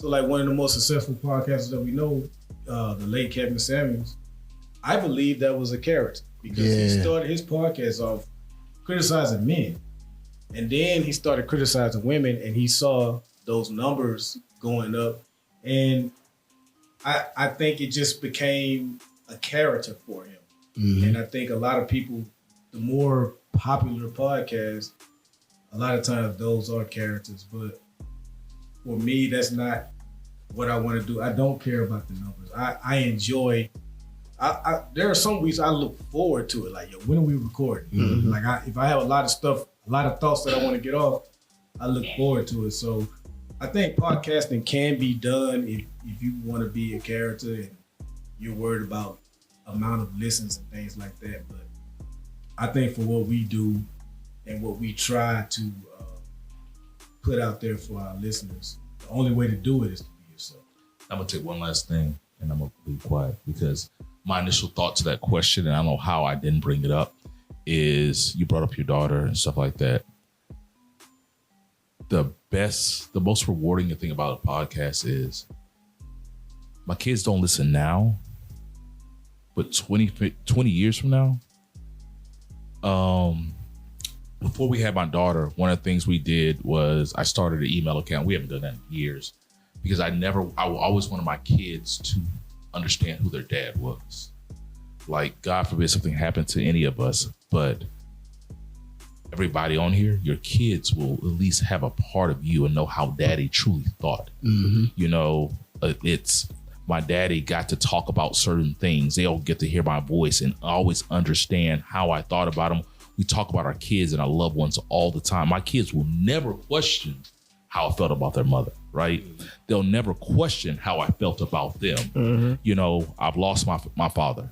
So like one of the most successful podcasters that we know, the late Kevin Samuels, I believe that was a character because he started his podcast off criticizing men. And then he started criticizing women, and he saw those numbers going up. And I think it just became a character for him. And I think a lot of people, the more popular podcasts, a lot of times those are characters. But for me, that's not what I want to do. I don't care about the numbers. I enjoy. There are some weeks I look forward to it. Like, yo, when are we recording? Like, if I have a lot of thoughts that I want to get off, I look forward to it. So I think podcasting can be done if you want to be a character and you're worried about amount of listens and things like that. But I think for what we do and what we try to put out there for our listeners, the only way to do it is to be yourself. I'm going to take one last thing, and I'm going to be quiet, because my initial thought to that question, and I don't know how I didn't bring it up, is you brought up your daughter and stuff like that. The most rewarding thing about a podcast is my kids don't listen now, but 20 years from now, before we had my daughter, one of the things we did was I started an email account. We haven't done that in years because I always wanted my kids to understand who their dad was. Like, God forbid something happened to any of us, but everybody on here, your kids will at least have a part of you and know how daddy truly thought. You know, it's my daddy got to talk about certain things. They'll get to hear my voice and always understand how I thought about them. We talk about our kids and our loved ones all the time. My kids will never question how I felt about their mother, right? They'll never question how I felt about them. You know, I've lost my father,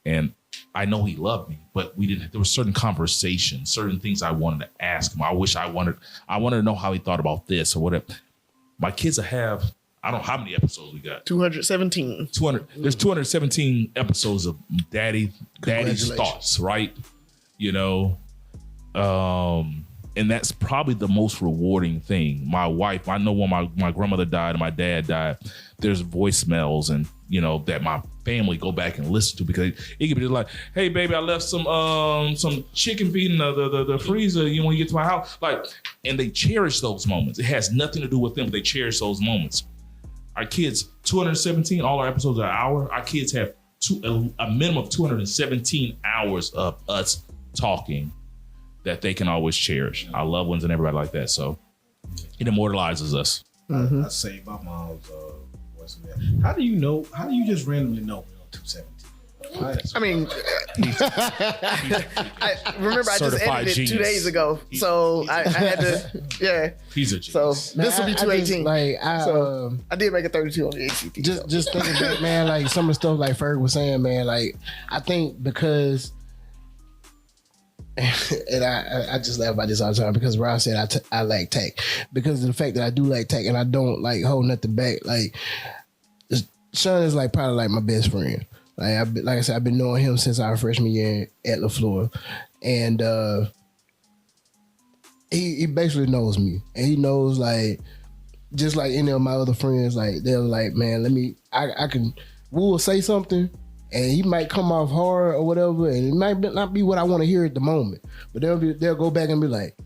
and I know he loved me, but there were certain conversations, certain things I wanted to ask him. I wanted to know how he thought about this or whatever. My kids have, I don't know how many episodes we got. 217. 200. There's 217 episodes of daddy's thoughts, right? You know, and that's probably the most rewarding thing. My wife, I know when my grandmother died and my dad died, there's voicemails and, you know, that my family go back and listen to, because it could be like, hey baby, I left some chicken feet in the freezer, you know, when you get to my house. Like, and they cherish those moments. It has nothing to do with them, but they cherish those moments. Our kids, 217, all our episodes are an hour. Our kids have a minimum of 217 hours of us talking that they can always cherish. Our loved ones and everybody like that. So it immortalizes us. I saved my mom's voicemail. How do you just randomly know we're on 217? I mean, I remember I just edited it 2 days ago, so I had to, yeah. He's a genius. So this will be 218. I did make a 32 on the ACT. Just thinking back, man, like some of the stuff like Ferg was saying, man, like I think because, and I just laugh about this all the time because Rob said I like tact, because of the fact that I do like tact and I don't like hold nothing back. Like Sean is like probably like my best friend. Like I said, I've been knowing him since our freshman year at LaFleur, and he basically knows me, and he knows like just like any of my other friends. Like they're like, man, I can Woo will say something, and he might come off hard or whatever, and it might not be what I want to hear at the moment, but they'll go back and be like,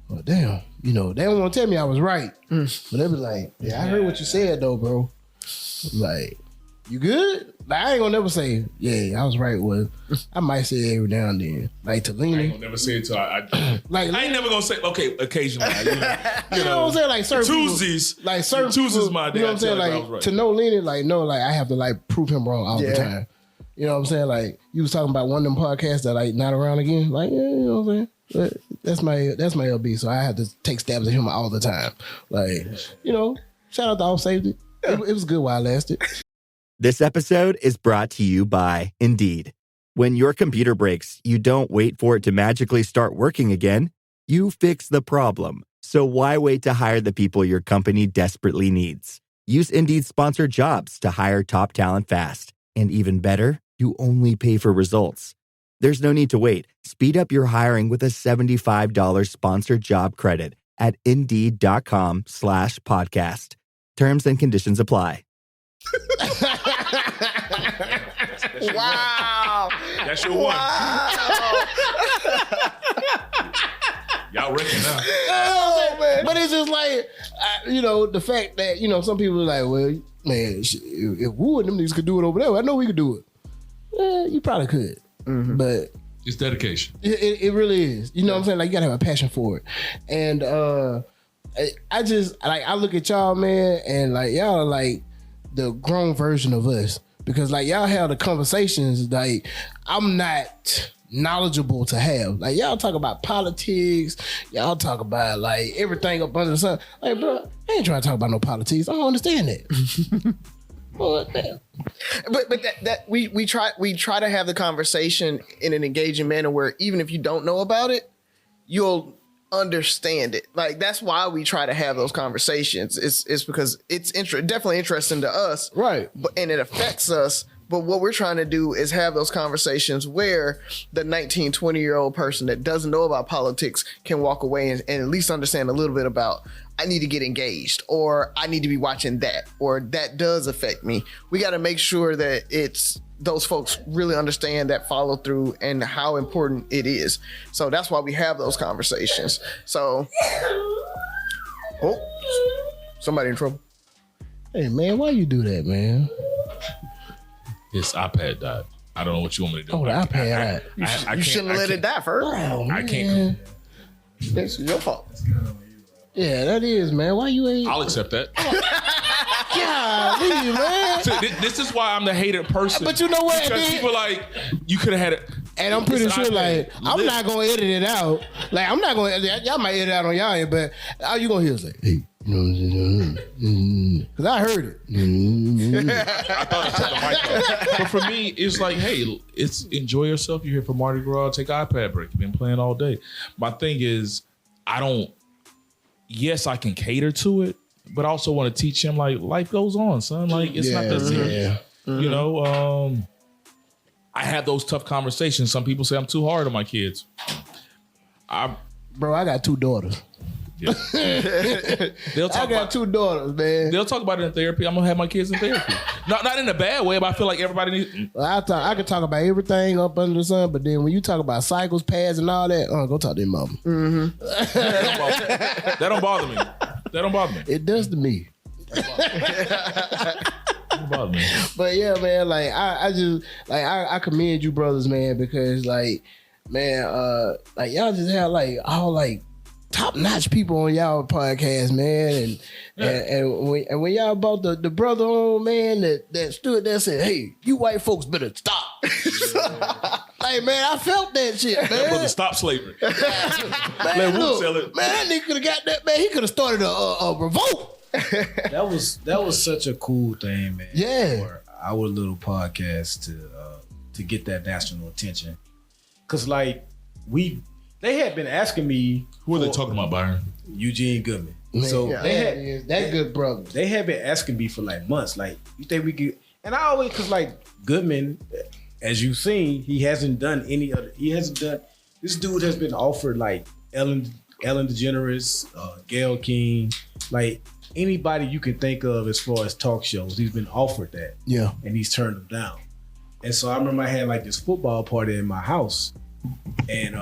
oh damn, you know, they don't want to tell me I was right, but they'll be like, yeah, I heard what you said though, bro. Like, you good? Like, I ain't gonna never say, yeah, I was right. Well, I might say it every now and then. Like to Lena. I ain't gonna never say it to like I ain't never gonna say, okay, occasionally. You know what I'm saying? Like certain Tuesdays. People, like certain Tuesdays people, my day. You know what I'm saying? Like right. To know Lena, like no, like I have to like prove him wrong all the time. You know what I'm saying? Like you was talking about one of them podcasts that like not around again. Like, yeah, you know what I'm saying? That's my LB, so I have to take stabs at him all the time. Like, you know, shout out to Off Safety. It was good while it lasted. This episode is brought to you by Indeed. When your computer breaks, you don't wait for it to magically start working again. You fix the problem. So why wait to hire the people your company desperately needs? Use Indeed's sponsored jobs to hire top talent fast. And even better, you only pay for results. There's no need to wait. Speed up your hiring with a $75 sponsored job credit at Indeed.com/podcast. Terms and conditions apply. Wow. That's your one. Y'all reckon now. Oh, man. But it's just like, the fact that, some people are like, well, man, if Woo and them niggas could do it over there, I know we could do it. You probably could. Mm-hmm. But it's dedication. It really is. You know what I'm saying? Like, you gotta have a passion for it. And I just, like, I look at y'all, man, and like, y'all are like the grown version of us. Because like y'all have the conversations like I'm not knowledgeable to have. Like y'all talk about politics, y'all talk about like everything up under the sun. Like, bro, I ain't trying to talk about no politics. I don't understand that. But that we try to have the conversation in an engaging manner where even if you don't know about it, you'll understand it. Like that's why we try to have those conversations. It's because it's definitely interesting to us, right? And it affects us. But what we're trying to do is have those conversations where the 19, 20-year-old person that doesn't know about politics can walk away and at least understand a little bit about, I need to get engaged, or I need to be watching that, or that does affect me. We got to make sure that those folks really understand that follow through and how important it is. So that's why we have those conversations. So, somebody in trouble. Hey man, why you do that, man? His iPad died. I don't know what you want me to do. Oh, the iPad died. You shouldn't have let it die first. Oh, I can't. It's your fault. Yeah, that is, man. Why you ain't? I'll accept that. Golly, man. So this is why I'm the hated person. But you know what? Because people like, you could have had it. And I'm pretty sure, like, I'm not going to edit it out. Like, I'm not going to, y'all might edit it out on y'all end, but all you going to hear is like, hey, you know, because I heard it. I thought I took the mic off. But for me, it's like, hey, it's enjoy yourself. You're here for Mardi Gras. Take an iPad break. You've been playing all day. My thing is, yes, I can cater to it, but I also want to teach him, like, life goes on, son. Like, it's not that serious. Yeah. You know, I have those tough conversations. Some people say I'm too hard on my kids. Bro, I got 2 daughters. Yeah. I got 2 daughters, man. They'll talk about it in therapy. I'm gonna have my kids in therapy. Not in a bad way, but I feel like everybody needs. Well, I can talk about everything up under the sun, but then when you talk about cycles, pads, and all that, go talk to your mama. Mm-hmm. That don't bother me. That don't bother me. It does to me. Bother me. But yeah, man, like I just like I commend you brothers, man, because like, man, like y'all just have like all like top-notch people on y'all podcast, man, and when y'all brought the brother on, man, that stood there and said, hey, you white folks better stop. Like, man, I felt that shit, man. That brother, stop slavery. Man, Let look, sell it. man, that nigga could have got that, man, he could have started a revolt. That was such a cool thing, man. Yeah. For our little podcast to get that national attention. Cause like they had been asking me. Who are they talking about, Byron? Eugene Goodman. Man, so that good brother. They had been asking me for like months. Like, you think we could? And I always, cause like Goodman, as you've seen, he hasn't done any other. He hasn't done. This dude has been offered like Ellen DeGeneres, Gayle King, like anybody you can think of as far as talk shows. He's been offered that. Yeah. And he's turned them down. And so I remember I had like this football party in my house, and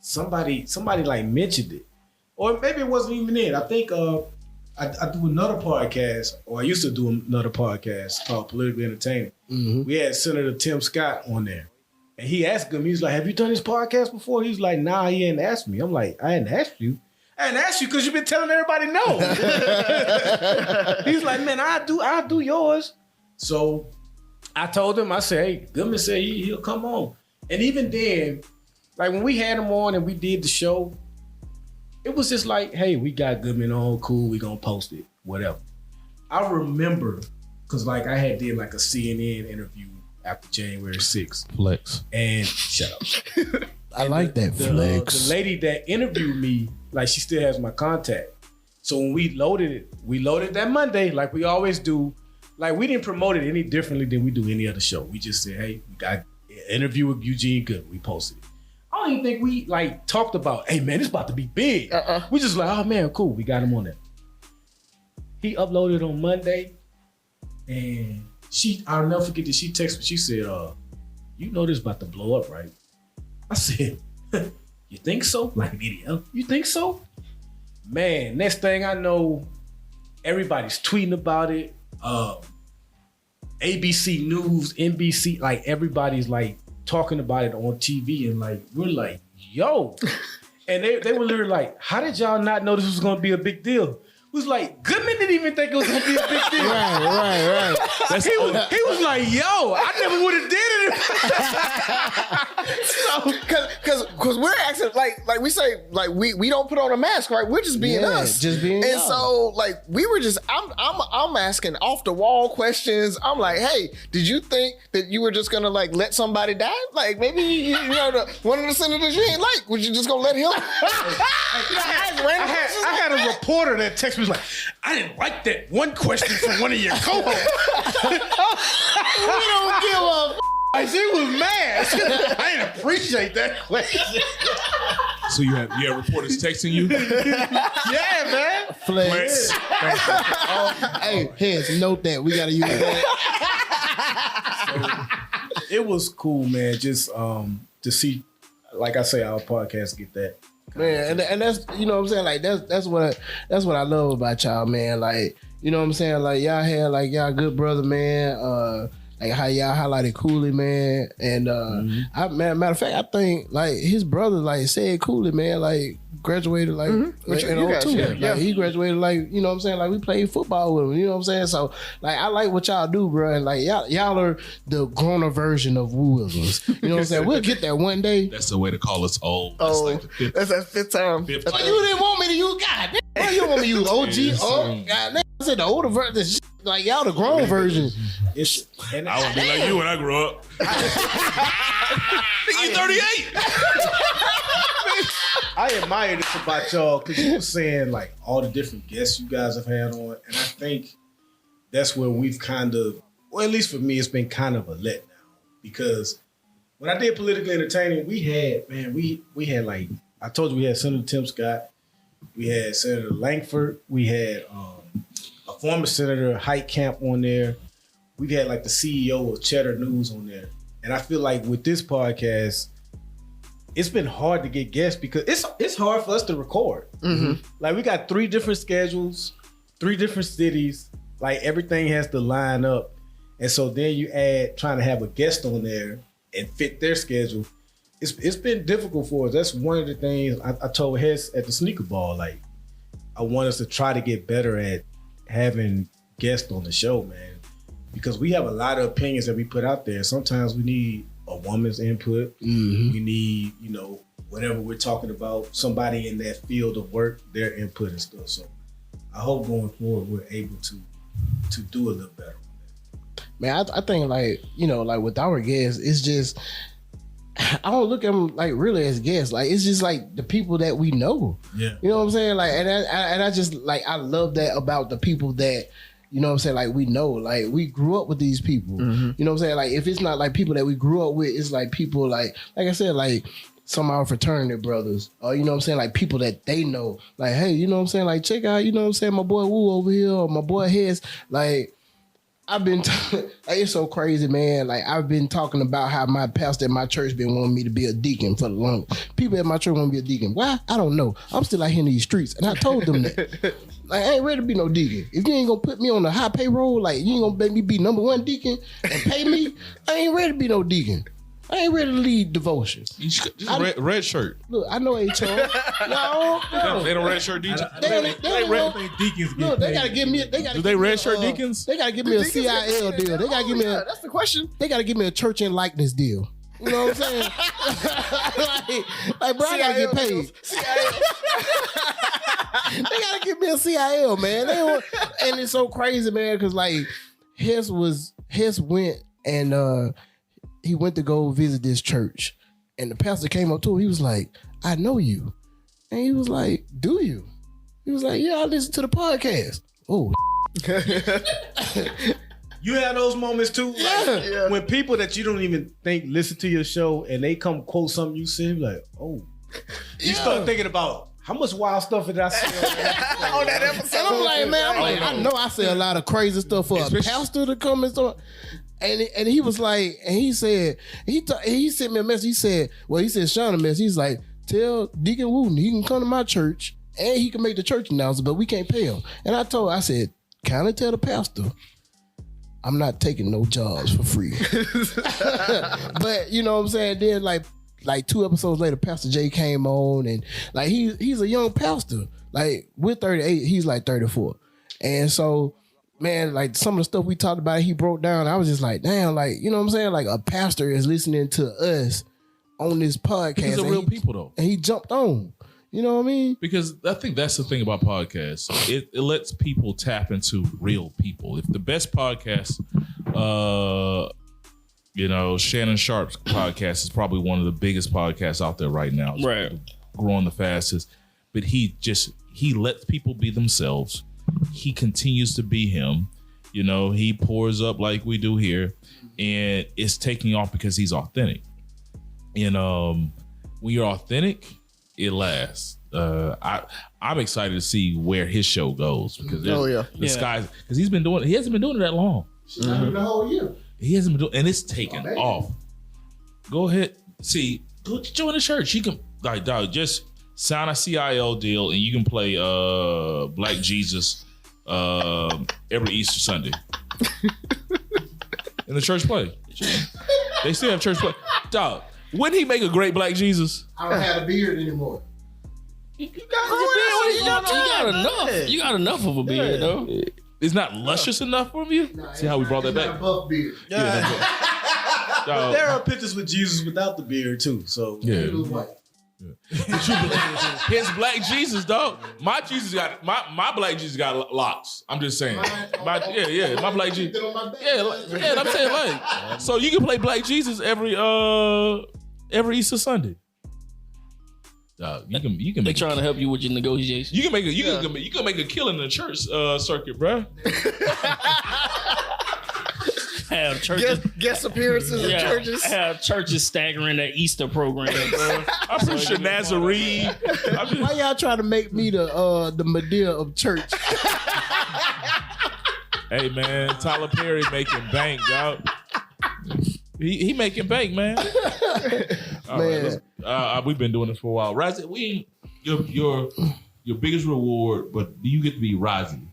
somebody like mentioned it, or maybe it wasn't even it. I think I do another podcast, or I used to do another podcast called Politically Entertaining. Mm-hmm. We had Senator Tim Scott on there, and he asked him. He was like, "Have you done this podcast before?" He's like, "Nah, he hadn't asked me." I'm like, "I hadn't asked you." I didn't ask you because you've been telling everybody no. He's like, "Man, I do yours." So I told him, I said, "Hey, Goodman said he'll come on." And even then, like when we had him on and we did the show, it was just like, "Hey, we got Goodman on, cool, we gonna post it, whatever." I remember, cause like I had did like a CNN interview after January 6th. Flex. And shut up. I like that flex. The lady that interviewed me, like she still has my contact. So when we loaded that Monday, like we always do. Like we didn't promote it any differently than we do any other show. We just said, hey, we got an interview with Eugene Good. We posted it. I don't even think we like talked about, hey man, it's about to be big. We just like, oh man, cool. We got him on there. He uploaded on Monday, and I'll never forget that she texted me. She said, you know this about to blow up, right? I said, you think so? Like, you think so? Man, next thing I know, everybody's tweeting about it. ABC News, NBC, like everybody's like talking about it on TV, and like we're like, yo. And they were literally like, how did y'all not know this was gonna be a big deal? It was like, Goodman didn't even think it was gonna be a big deal. Right. He was like, yo, I never would have did it. So, cause we're acting like we say, like we don't put on a mask, right? We're just being us. Just being And y'all. so like we were just I'm asking off the wall questions. I'm like, hey, did you think that you were just gonna like let somebody die? Like maybe you know one of the senators you ain't like, was you just gonna let him? I had a reporter that texted me was like, I didn't like that one question from one of your co-hosts. We don't give a Like, she was mad. I didn't appreciate that question. So you have reporters texting you? Yeah, man. Flex. Hey, Hess, note that. We gotta use that. It was cool, man. Just to see, like I say, our podcast get that. Man, and that's, you know what I'm saying, like that's what I love about y'all, man. Like, you know what I'm saying, like y'all had like y'all good brother, man. Like how y'all highlighted Cooley, man. And matter of fact, I think like his brother like said Cooley, man, like graduated like in 02. Yeah. Like he graduated like, you know what I'm saying, like we played football with him, you know what I'm saying? So like I like what y'all do, bro. And like y'all are the grown-up version of Wooisms. You know what I'm saying? We'll get that one day. That's the way to call us old. That's like the fifth. That's that fifth time. Oh, you didn't want me to use God damn. You don't want me to use OG. Oh, God damn. I said the older version. Like y'all the grown version. I would be like you when I grew up. You 38. I admire this about y'all because you were saying like all the different guests you guys have had on, and I think that's where we've kind of, well, at least for me, it's been kind of a letdown because when I did Politically Entertaining, we had like, I told you we had Senator Tim Scott, we had Senator Langford, we had a former Senator Heitkamp on there. We've had like the CEO of Cheddar News on there. And I feel like with this podcast, it's been hard to get guests because it's hard for us to record. Mm-hmm. Like we got 3 different schedules, 3 different cities. Like everything has to line up. And so then you add trying to have a guest on there and fit their schedule. It's been difficult for us. That's one of the things I told Hess at the Sneaker Ball. Like I want us to try to get better at having guests on the show, man, because we have a lot of opinions that we put out there. Sometimes we need a woman's input. Mm-hmm. We need, you know, whatever we're talking about, somebody in that field of work, their input and stuff. So I hope going forward we're able to do a little better on that. Man, I think like, you know, like with our guests, it's just, I don't look at them like really as guests. Like it's just like the people that we know. Yeah. You know what I'm saying? Like, and I just like, I love that about the people that, you know what I'm saying? Like we know, like we grew up with these people. Mm-hmm. You know what I'm saying? Like if it's not like people that we grew up with, it's like people like I said, like some of our fraternity brothers, or you know what I'm saying? Like people that they know, like, hey, you know what I'm saying? Like check out, you know what I'm saying? My boy Woo over here, or my boy Hess, like, I've been, like, it's so crazy, man. Like, I've been talking about how my pastor at my church been wanting me to be a deacon for the longest. People at my church want me to be a deacon. Why? I don't know. I'm still out here in these streets. And I told them that. Like, I ain't ready to be no deacon. If you ain't gonna put me on a high payroll, like, you ain't gonna make me be number 1 deacon and pay me, I ain't ready to be no deacon. I ain't ready to lead devotion. Just red shirt. Look, I know HR. No. They don't red shirt deacons. Deacons Look, they gotta give me. Do they red shirt deacons? They gotta give me a CIL deal. They gotta give me a. That's the question. They gotta give me a church and likeness deal. You know what I'm saying? like, bro, I gotta get paid. They gotta give me a CIL, man. And it's so crazy, man, because like Hess went and he went to go visit this church, and the pastor came up to him. He was like, "I know you," and he was like, "Do you?" He was like, "Yeah, I listen to the podcast." Oh. You have those moments too, like, when people that you don't even think listen to your show and they come quote something you said, like, oh, you start thinking about how much wild stuff did I say on that episode. And I'm like, man, I know I say a lot of crazy stuff for a pastor to come and start. And he was like, and he said, he sent me a message. He said, Sean a message. He's like, tell Deacon Wooten he can come to my church and he can make the church announcement, but we can't pay him. And I said, kind of tell the pastor, I'm not taking no jobs for free. But you know what I'm saying? Then like 2 episodes later, Pastor J came on, and like he's a young pastor. Like we're 38, he's like 34. And so, man, like some of the stuff we talked about, he broke down. I was just like, damn, like, you know what I'm saying? Like a pastor is listening to us on this podcast. Because they're real people though. And he jumped on. You know what I mean? Because I think that's the thing about podcasts. It lets people tap into real people. If the best podcast, Shannon Sharp's podcast is probably one of the biggest podcasts out there right now. It's right. Growing the fastest. But he lets people be themselves. He continues to be him. You know, he pours up like we do here. And it's taking off because he's authentic. And when you're authentic, it lasts. I'm excited to see where his show goes because because he hasn't been doing it that long. The whole year. He hasn't been doing, and it's taken off. Go ahead, go join the church. You can just sign a CIL deal, and you can play Black Jesus every Easter Sunday. And the church play. They still have church play. Dog. Wouldn't he make a great Black Jesus? I don't have a beard anymore. You got enough. You got enough of a beard, though. It's not luscious enough for you? See how we brought that back? A buff beard. But there are pictures with Jesus without the beard, too. So, yeah. His Black Jesus, dog. My Jesus got my Black Jesus got locks. I'm just saying. My Black Jesus. Yeah, I'm saying like. So you can play Black Jesus every Easter Sunday. You can They're trying to help you with your negotiations. You can make a killing in the church circuit, bro. Have churches guest appearances in churches. Have churches staggering their Easter program, bro. I'm pretty sure Nazarene. Why y'all trying to make me the Medea of church? Hey man, Tyler Perry making bank, dog. He making bank, man. All right, we've been doing this for a while. Razi, your biggest reward, but do you get to be Razi?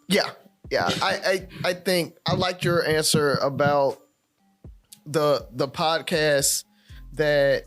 Yeah. I think I liked your answer about the podcasts that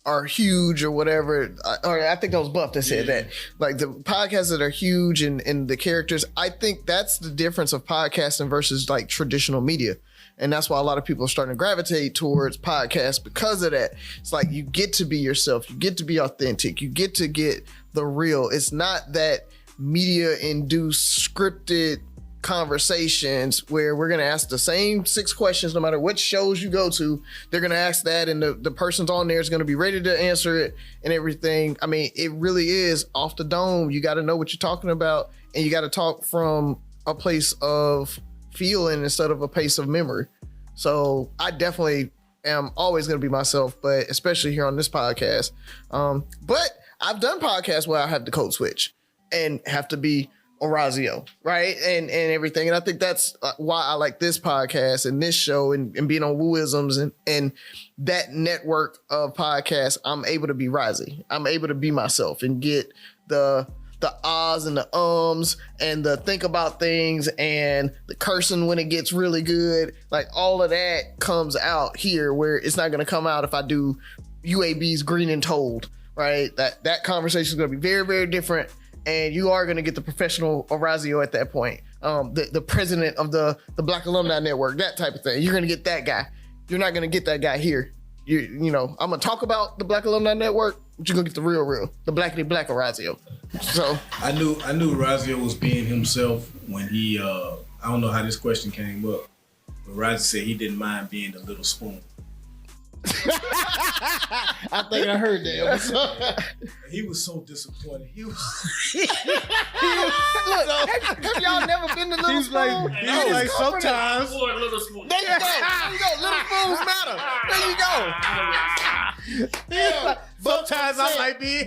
are huge or whatever. Or I think that was Buff that said that. Like the podcasts that are huge and the characters. I think that's the difference of podcasting versus like traditional media. And that's why a lot of people are starting to gravitate towards podcasts because of that. It's like you get to be yourself. You get to be authentic. You get to get the real. It's not that media-induced scripted conversations where we're going to ask the same 6 questions no matter what shows you go to. They're going to ask that and the person's on there is going to be ready to answer it and everything. I mean, it really is off the dome. You got to know what you're talking about and you got to talk from a place of feeling instead of a place of memory. So I definitely am always going to be myself, but especially here on this podcast. But I've done podcasts where I have the code switch and have to be Orazio, right? And everything. And I think that's why I like this podcast and this show and being on Wooisms and that network of podcasts. I'm able to be Razi. I'm able to be myself and get the ahs and the ums and the think about things and the cursing when it gets really good. Like all of that comes out here where it's not going to come out if I do UAB's Green and Told, right? That conversation is going to be very, very different. And you are going to get the professional Orazio at that point. The president of the Black Alumni Network, that type of thing. You're going to get that guy. You're not going to get that guy here. You know, I'm going to talk about the Black Alumni Network, but you're going to get the real, the blackity black Orazio. So I knew Orazio was being himself when he, I don't know how this question came up, But Razi said he didn't mind being the little spoon. I think I heard that. He was so disappointed. He was. Look, have y'all never been to Little Spoon? He was like sometimes. Little spoon. There you go. There you go. Little spoons matter. There you go. Sometimes I might be.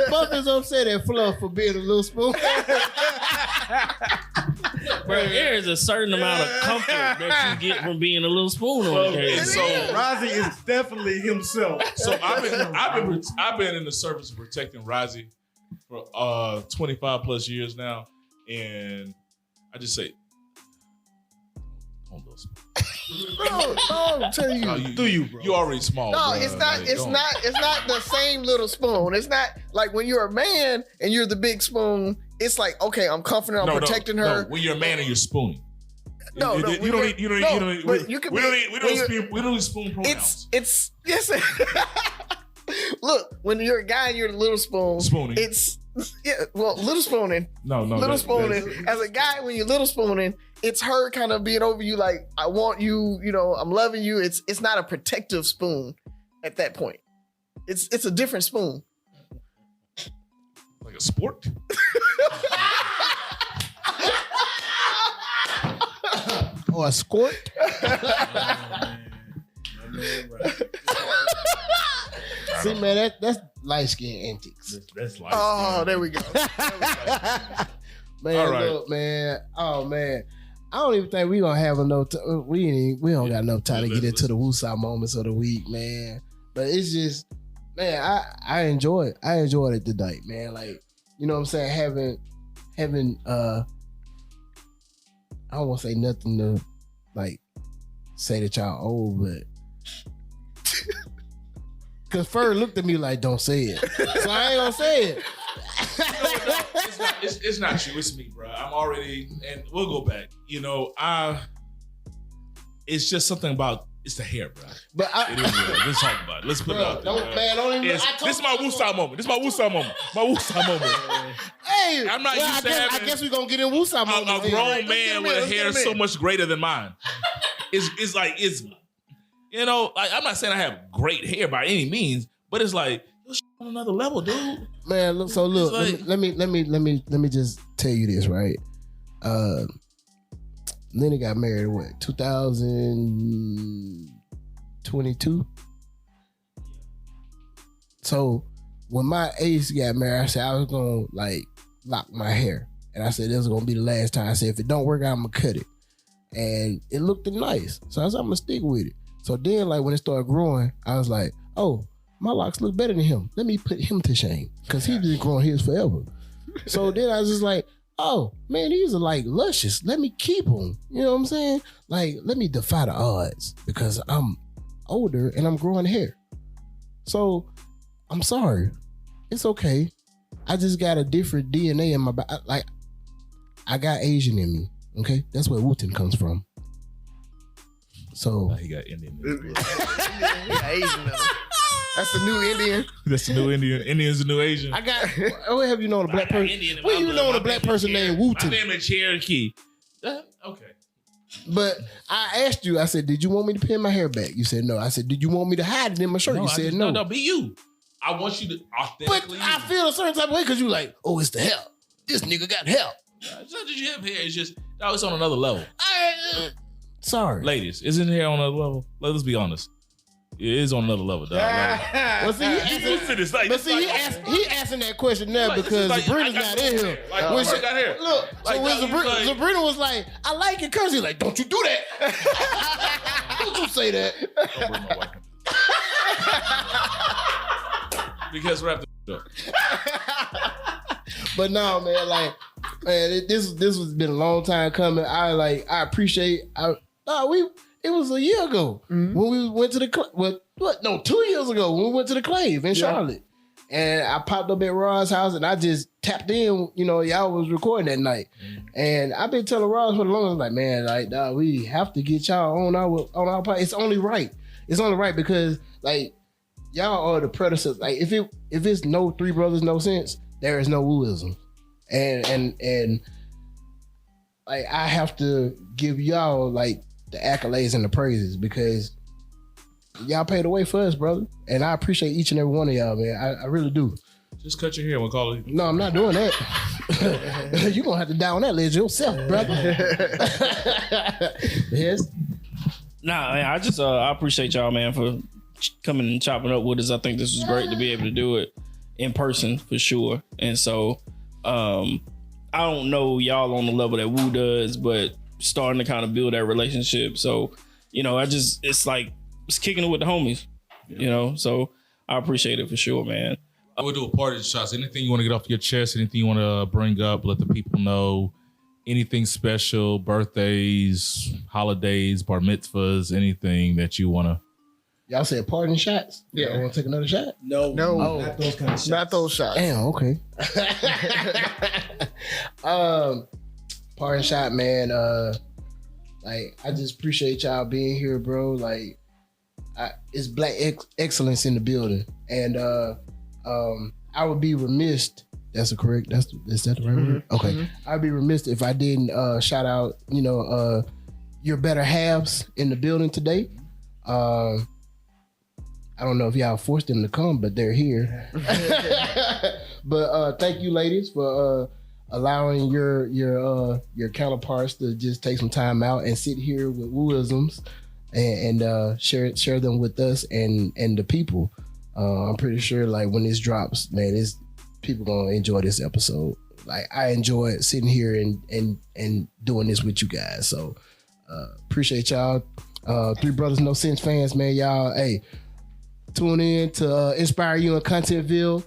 Buff is upset at Fluff for being a little spoon. Bro, there is a certain amount of comfort that you get from being a little spoon on there. So Razi is definitely himself. So I've been in the service of protecting Razi for 25 plus years now, and I just say, don't listen. Bro, I'm telling you. No, bro? You already small. No, bruh. it's not. Like, It's don't. not. It's not the same little spoon. It's not like when you're a man and you're the big spoon. It's like, okay, I'm confident. I'm protecting her. No, when you're a man and you're spooning. No, you don't need. We don't need spoon pronouns. It's yes. Look, when you're a guy and you're the little spoon. Spooning. It's little spooning. No. Little spooning. As a guy, when you're little spooning, it's her kind of being over you like, I want you, I'm loving you. It's not a protective spoon at that point. It's a different spoon. Like a sport. Or a squirt. See, man, that's light skin antics. That's like. Oh, there we go. Man, All right. look, man. Oh, man. I don't even think we gonna have enough. We don't got enough time to get into the woo-sah moments of the week, man. But it's just, man, I enjoy it. I enjoyed it tonight, man. Like, you know what I'm saying? Having I don't want to say nothing to like say that y'all old, but because Fur looked at me like, don't say it. So I ain't gonna say it. It's not you. It's me, bro. I'm already, and we'll go back. It's just something about. It's the hair, bro. But It is real. Let's talk about it. Let's put it out there. don't even. This is my woo-sah moment. This is my woo-sah moment. My woo-sah moment. Hey, I'm not used to having I guess we're gonna get in woo-sah a moment. grown man with hair so much greater than mine. It's like I'm not saying I have great hair by any means, but it's like you're on another level, dude. Man, look. So look, let me just tell you this, right? Lenny got married in what, 2022? So when my ace got married, I said I was gonna like lock my hair, and I said this was gonna be the last time. I said if it don't work out, I'm gonna cut it, and it looked nice. So I said I'm gonna stick with it. So then, like when it started growing, I was like, oh, my locks look better than him. Let me put him to shame because he's been growing his forever. So then I was just like, oh man, these are like luscious. Let me keep them. You know what I'm saying? Like, let me defy the odds because I'm older and I'm growing hair. So I'm sorry. It's okay. I just got a different DNA in my body. Like, I got Asian in me. Okay? That's where Wooten comes from. So He got Indian. Yeah, Asian though. That's the new Indian. That's the new Indian. Indian's the new Asian. I got. Where have you known a black person? Where you known a black person named Wooten? My name is Cherokee. Okay. But I asked you. I said, "Did you want me to pin my hair back?" You said no. I said, "Did you want me to hide it in my shirt?" You said no. No, be you. I want you to But authentically. I feel a certain type of way because you like, oh, it's the hair. This nigga got hair. It's not that you have hair. It's just it's on another level. Sorry. Ladies, isn't hair on another level? Let's be honest. It is on another level, dog. Well, see, he asking that question now because Sabrina's not in here. When she got hair. Look, so when Sabrina was like, I like it, cuz he's like, don't you do that. Don't you say that. Don't bring my wife into this. Because we're after the But no, man, like, man, this has been a long time coming. I appreciate. It was a year ago when we went to the 2 years ago when we went to the Clave in Charlotte, and I popped up at Rod's house and I just tapped in. Y'all was recording that night, and I've been telling Rod for the longest, like, man, like, we have to get y'all on our podcast. It's only right. It's only right because like y'all are the predecessors. Like if it's no Three Brothers No Sense, there is no Wooisms, and like I have to give y'all like accolades and the praises because y'all paid the way for us, brother. And I appreciate each and every one of y'all, man. I really do. Just cut your hair. We'll call it. No, I'm not doing that. You're going to have to down that list yourself, brother. Yes. Nah, man, I appreciate y'all, man, for coming and chopping up with us. I think this was great to be able to do it in person for sure. And so I don't know y'all on the level that Woo does, but starting to kind of build that relationship. So, it's like it's kicking it with the homies, so I appreciate it for sure, man. I would do a party shots. Anything you want to get off your chest, anything you want to bring up, let the people know, anything special, birthdays, holidays, bar mitzvahs, anything that you want to. Y'all said parting shots? Yeah. Want to take another shot? No, not those kind of shots. Not those shots. Damn, okay. Parting shot, man. I just appreciate y'all being here, bro. It's black excellence in the building. And I would be remiss. Is that the right word? Okay. Mm-hmm. I'd be remiss if I didn't shout out, your better halves in the building today. I don't know if y'all forced them to come, but they're here. But thank you, ladies, for allowing your counterparts to just take some time out and sit here with Wooisms and share them with us and the people. I'm pretty sure when this drops, man, people gonna enjoy this episode. I enjoyed sitting here and doing this with you guys. So appreciate y'all. Three Brothers No Sense fans, man. Y'all, hey, tune in to inspire you in Contentville.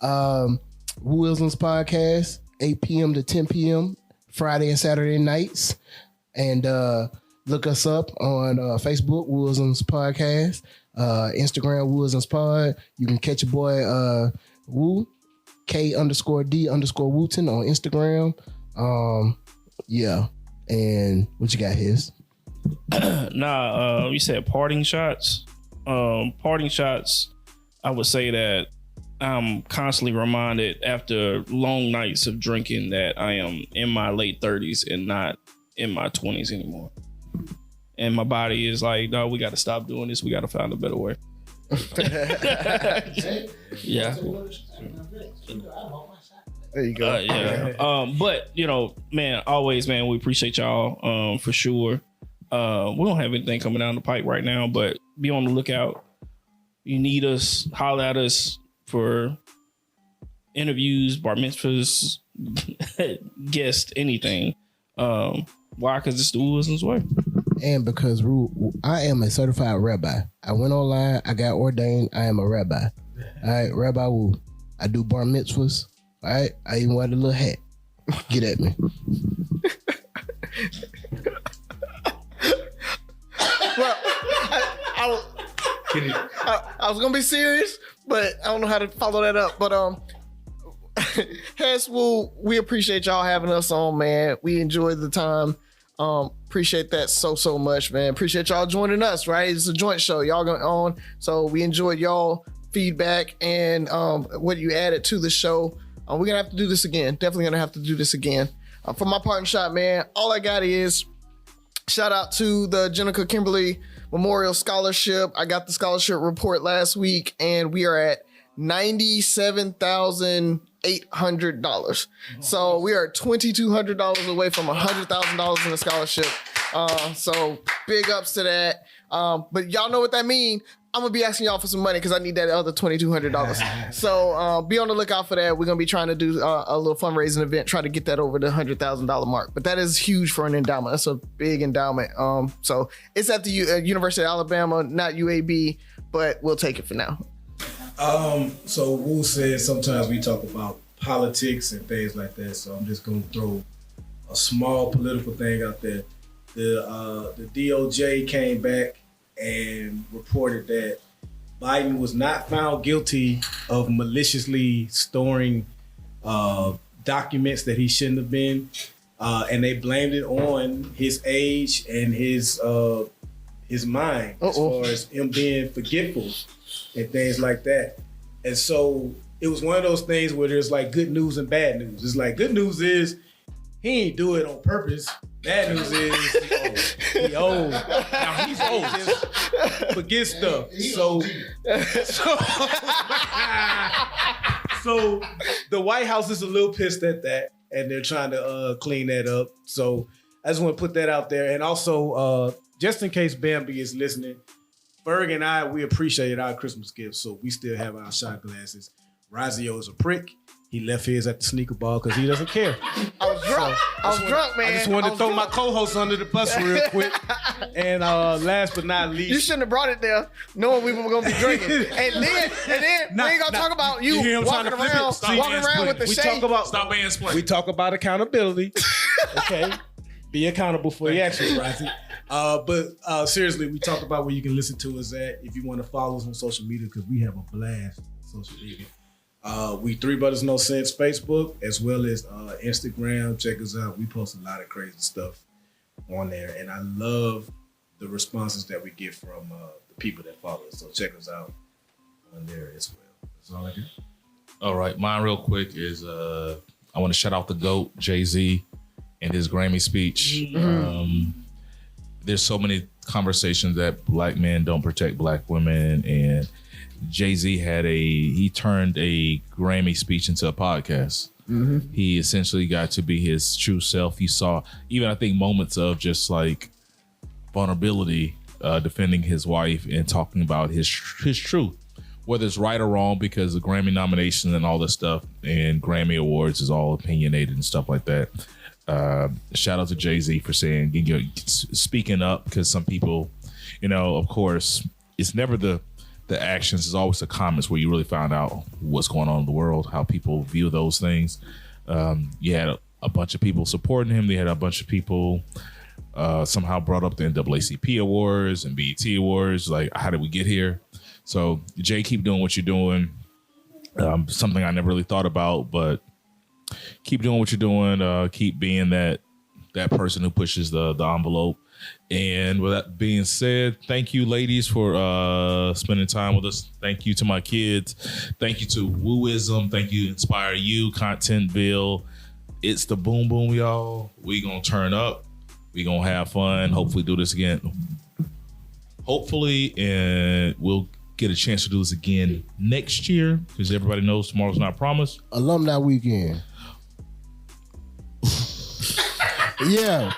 Wooisms Podcast, 8 p.m. to 10 p.m. Friday and Saturday nights. And look us up on Facebook, Wooisms Podcast. Instagram, Wooisms Pod. You can catch your boy Woo, K_D_ Wooten on Instagram. Yeah. And what you got, Hess? You said parting shots. Parting shots, I would say that I'm constantly reminded after long nights of drinking that I am in my late 30s and not in my 20s anymore. And my body is like, no, we got to stop doing this. We got to find a better way. Yeah. There you go. Yeah. But, man, always, man, we appreciate y'all for sure. We don't have anything coming down the pipe right now, but be on the lookout. You need us, holler at us for interviews, bar mitzvahs, guests, anything. Why? Because it's the Wooisms way. And because I am a certified rabbi. I went online, I got ordained, I am a rabbi. All right, Rabbi Woo. I do bar mitzvahs. All right, I even wear the little hat. Get at me. Well, I was gonna be serious, but I don't know how to follow that up. But Hess, we appreciate y'all having us on, man. We enjoyed the time. Appreciate that so much, man. Appreciate y'all joining us, right? It's a joint show. Y'all going on. So we enjoyed y'all feedback and what you added to the show. We're gonna have to do this again. Definitely gonna have to do this again. For my parting shot, man, all I got is shout out to the Jenica Kimberly Memorial Scholarship. I got the scholarship report last week, and we are at $97,800. So we are $2,200 away from $100,000 in the scholarship. So big ups to that. But y'all know what that means. I'm gonna be asking y'all for some money because I need that other $2,200. So be on the lookout for that. We're gonna be trying to do a little fundraising event, try to get that over the $100,000 mark. But that is huge for an endowment. That's a big endowment. So it's at the University of Alabama, not UAB, but we'll take it for now. So Woo said sometimes we talk about politics and things like that. So I'm just gonna throw a small political thing out there. The DOJ came back and reported that Biden was not found guilty of maliciously storing documents that he shouldn't have been, and they blamed it on his age and his mind as far as him being forgetful and things like that. And so it was one of those things where there's like good news and bad news. It's like good news is he ain't do it on purpose. Bad news is he old. Now he's old. Just forget stuff. So the White House is a little pissed at that, and they're trying to clean that up. So I just want to put that out there. And also, just in case Bambi is listening, Berg and I, we appreciated our Christmas gifts, so we still have our shot glasses. Razio is a prick. He left his at the sneaker ball because he doesn't care. I was drunk, man. I just wanted to throw my co-host under the bus real quick. And last but not least, you shouldn't have brought it there, knowing we were gonna be drinking. and then we ain't gonna talk about you walking around with the shade. Stop mansplaining. We talk about accountability. Okay, be accountable for your actions, Razi. But seriously, we talk about where you can listen to us at if you want to follow us on social media, because we have a blast on social media. We Three Brothers No Sense Facebook as well as Instagram. Check us out. We post a lot of crazy stuff on there, and I love the responses that we get from the people that follow us. So check us out on there as well. That's all I got. All right, mine real quick is I want to shout out the GOAT Jay-Z and his Grammy speech. There's so many conversations that black men don't protect black women, and Jay-Z he turned a Grammy speech into a podcast. He essentially got to be his true self. You saw even, I think, moments of just like vulnerability, defending his wife and talking about his truth, whether it's right or wrong, because the Grammy nomination and all this stuff and Grammy Awards is all opinionated and stuff like that. Shout out to Jay-Z for speaking up, because some people, of course, it's never the actions, is always the comments where you really find out what's going on in the world, how people view those things. You had a bunch of people supporting him. They had a bunch of people somehow brought up the NAACP awards and BET awards. Like, how did we get here? So Jay, keep doing what you're doing. Something I never really thought about, but keep doing what you're doing. Keep being that person who pushes the envelope. And with that being said, thank you, ladies, for spending time with us. Thank you to my kids. Thank you to Wooism. Thank you, Inspire You, Contentville. It's the boom boom, y'all. We gonna turn up. We gonna have fun. Hopefully do this again. Hopefully, and we'll get a chance to do this again next year, because everybody knows tomorrow's not promised. Alumni weekend. Yeah,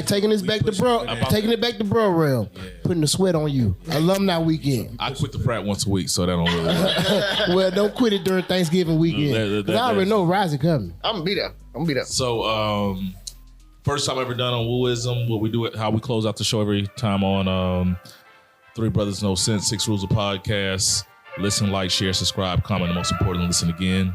taking this back to bro, taking it back to bro realm, putting the sweat on you. Alumni weekend. I quit the frat once a week, so that don't really work. Well, don't quit it during Thanksgiving weekend. I already know Razi coming. I'm gonna be there. So, first time ever done on Wooism. What we do it, how we close out the show every time on Three Brothers No Sense, 6 Rules of Podcast. Listen, like, share, subscribe, comment, and most importantly, listen again.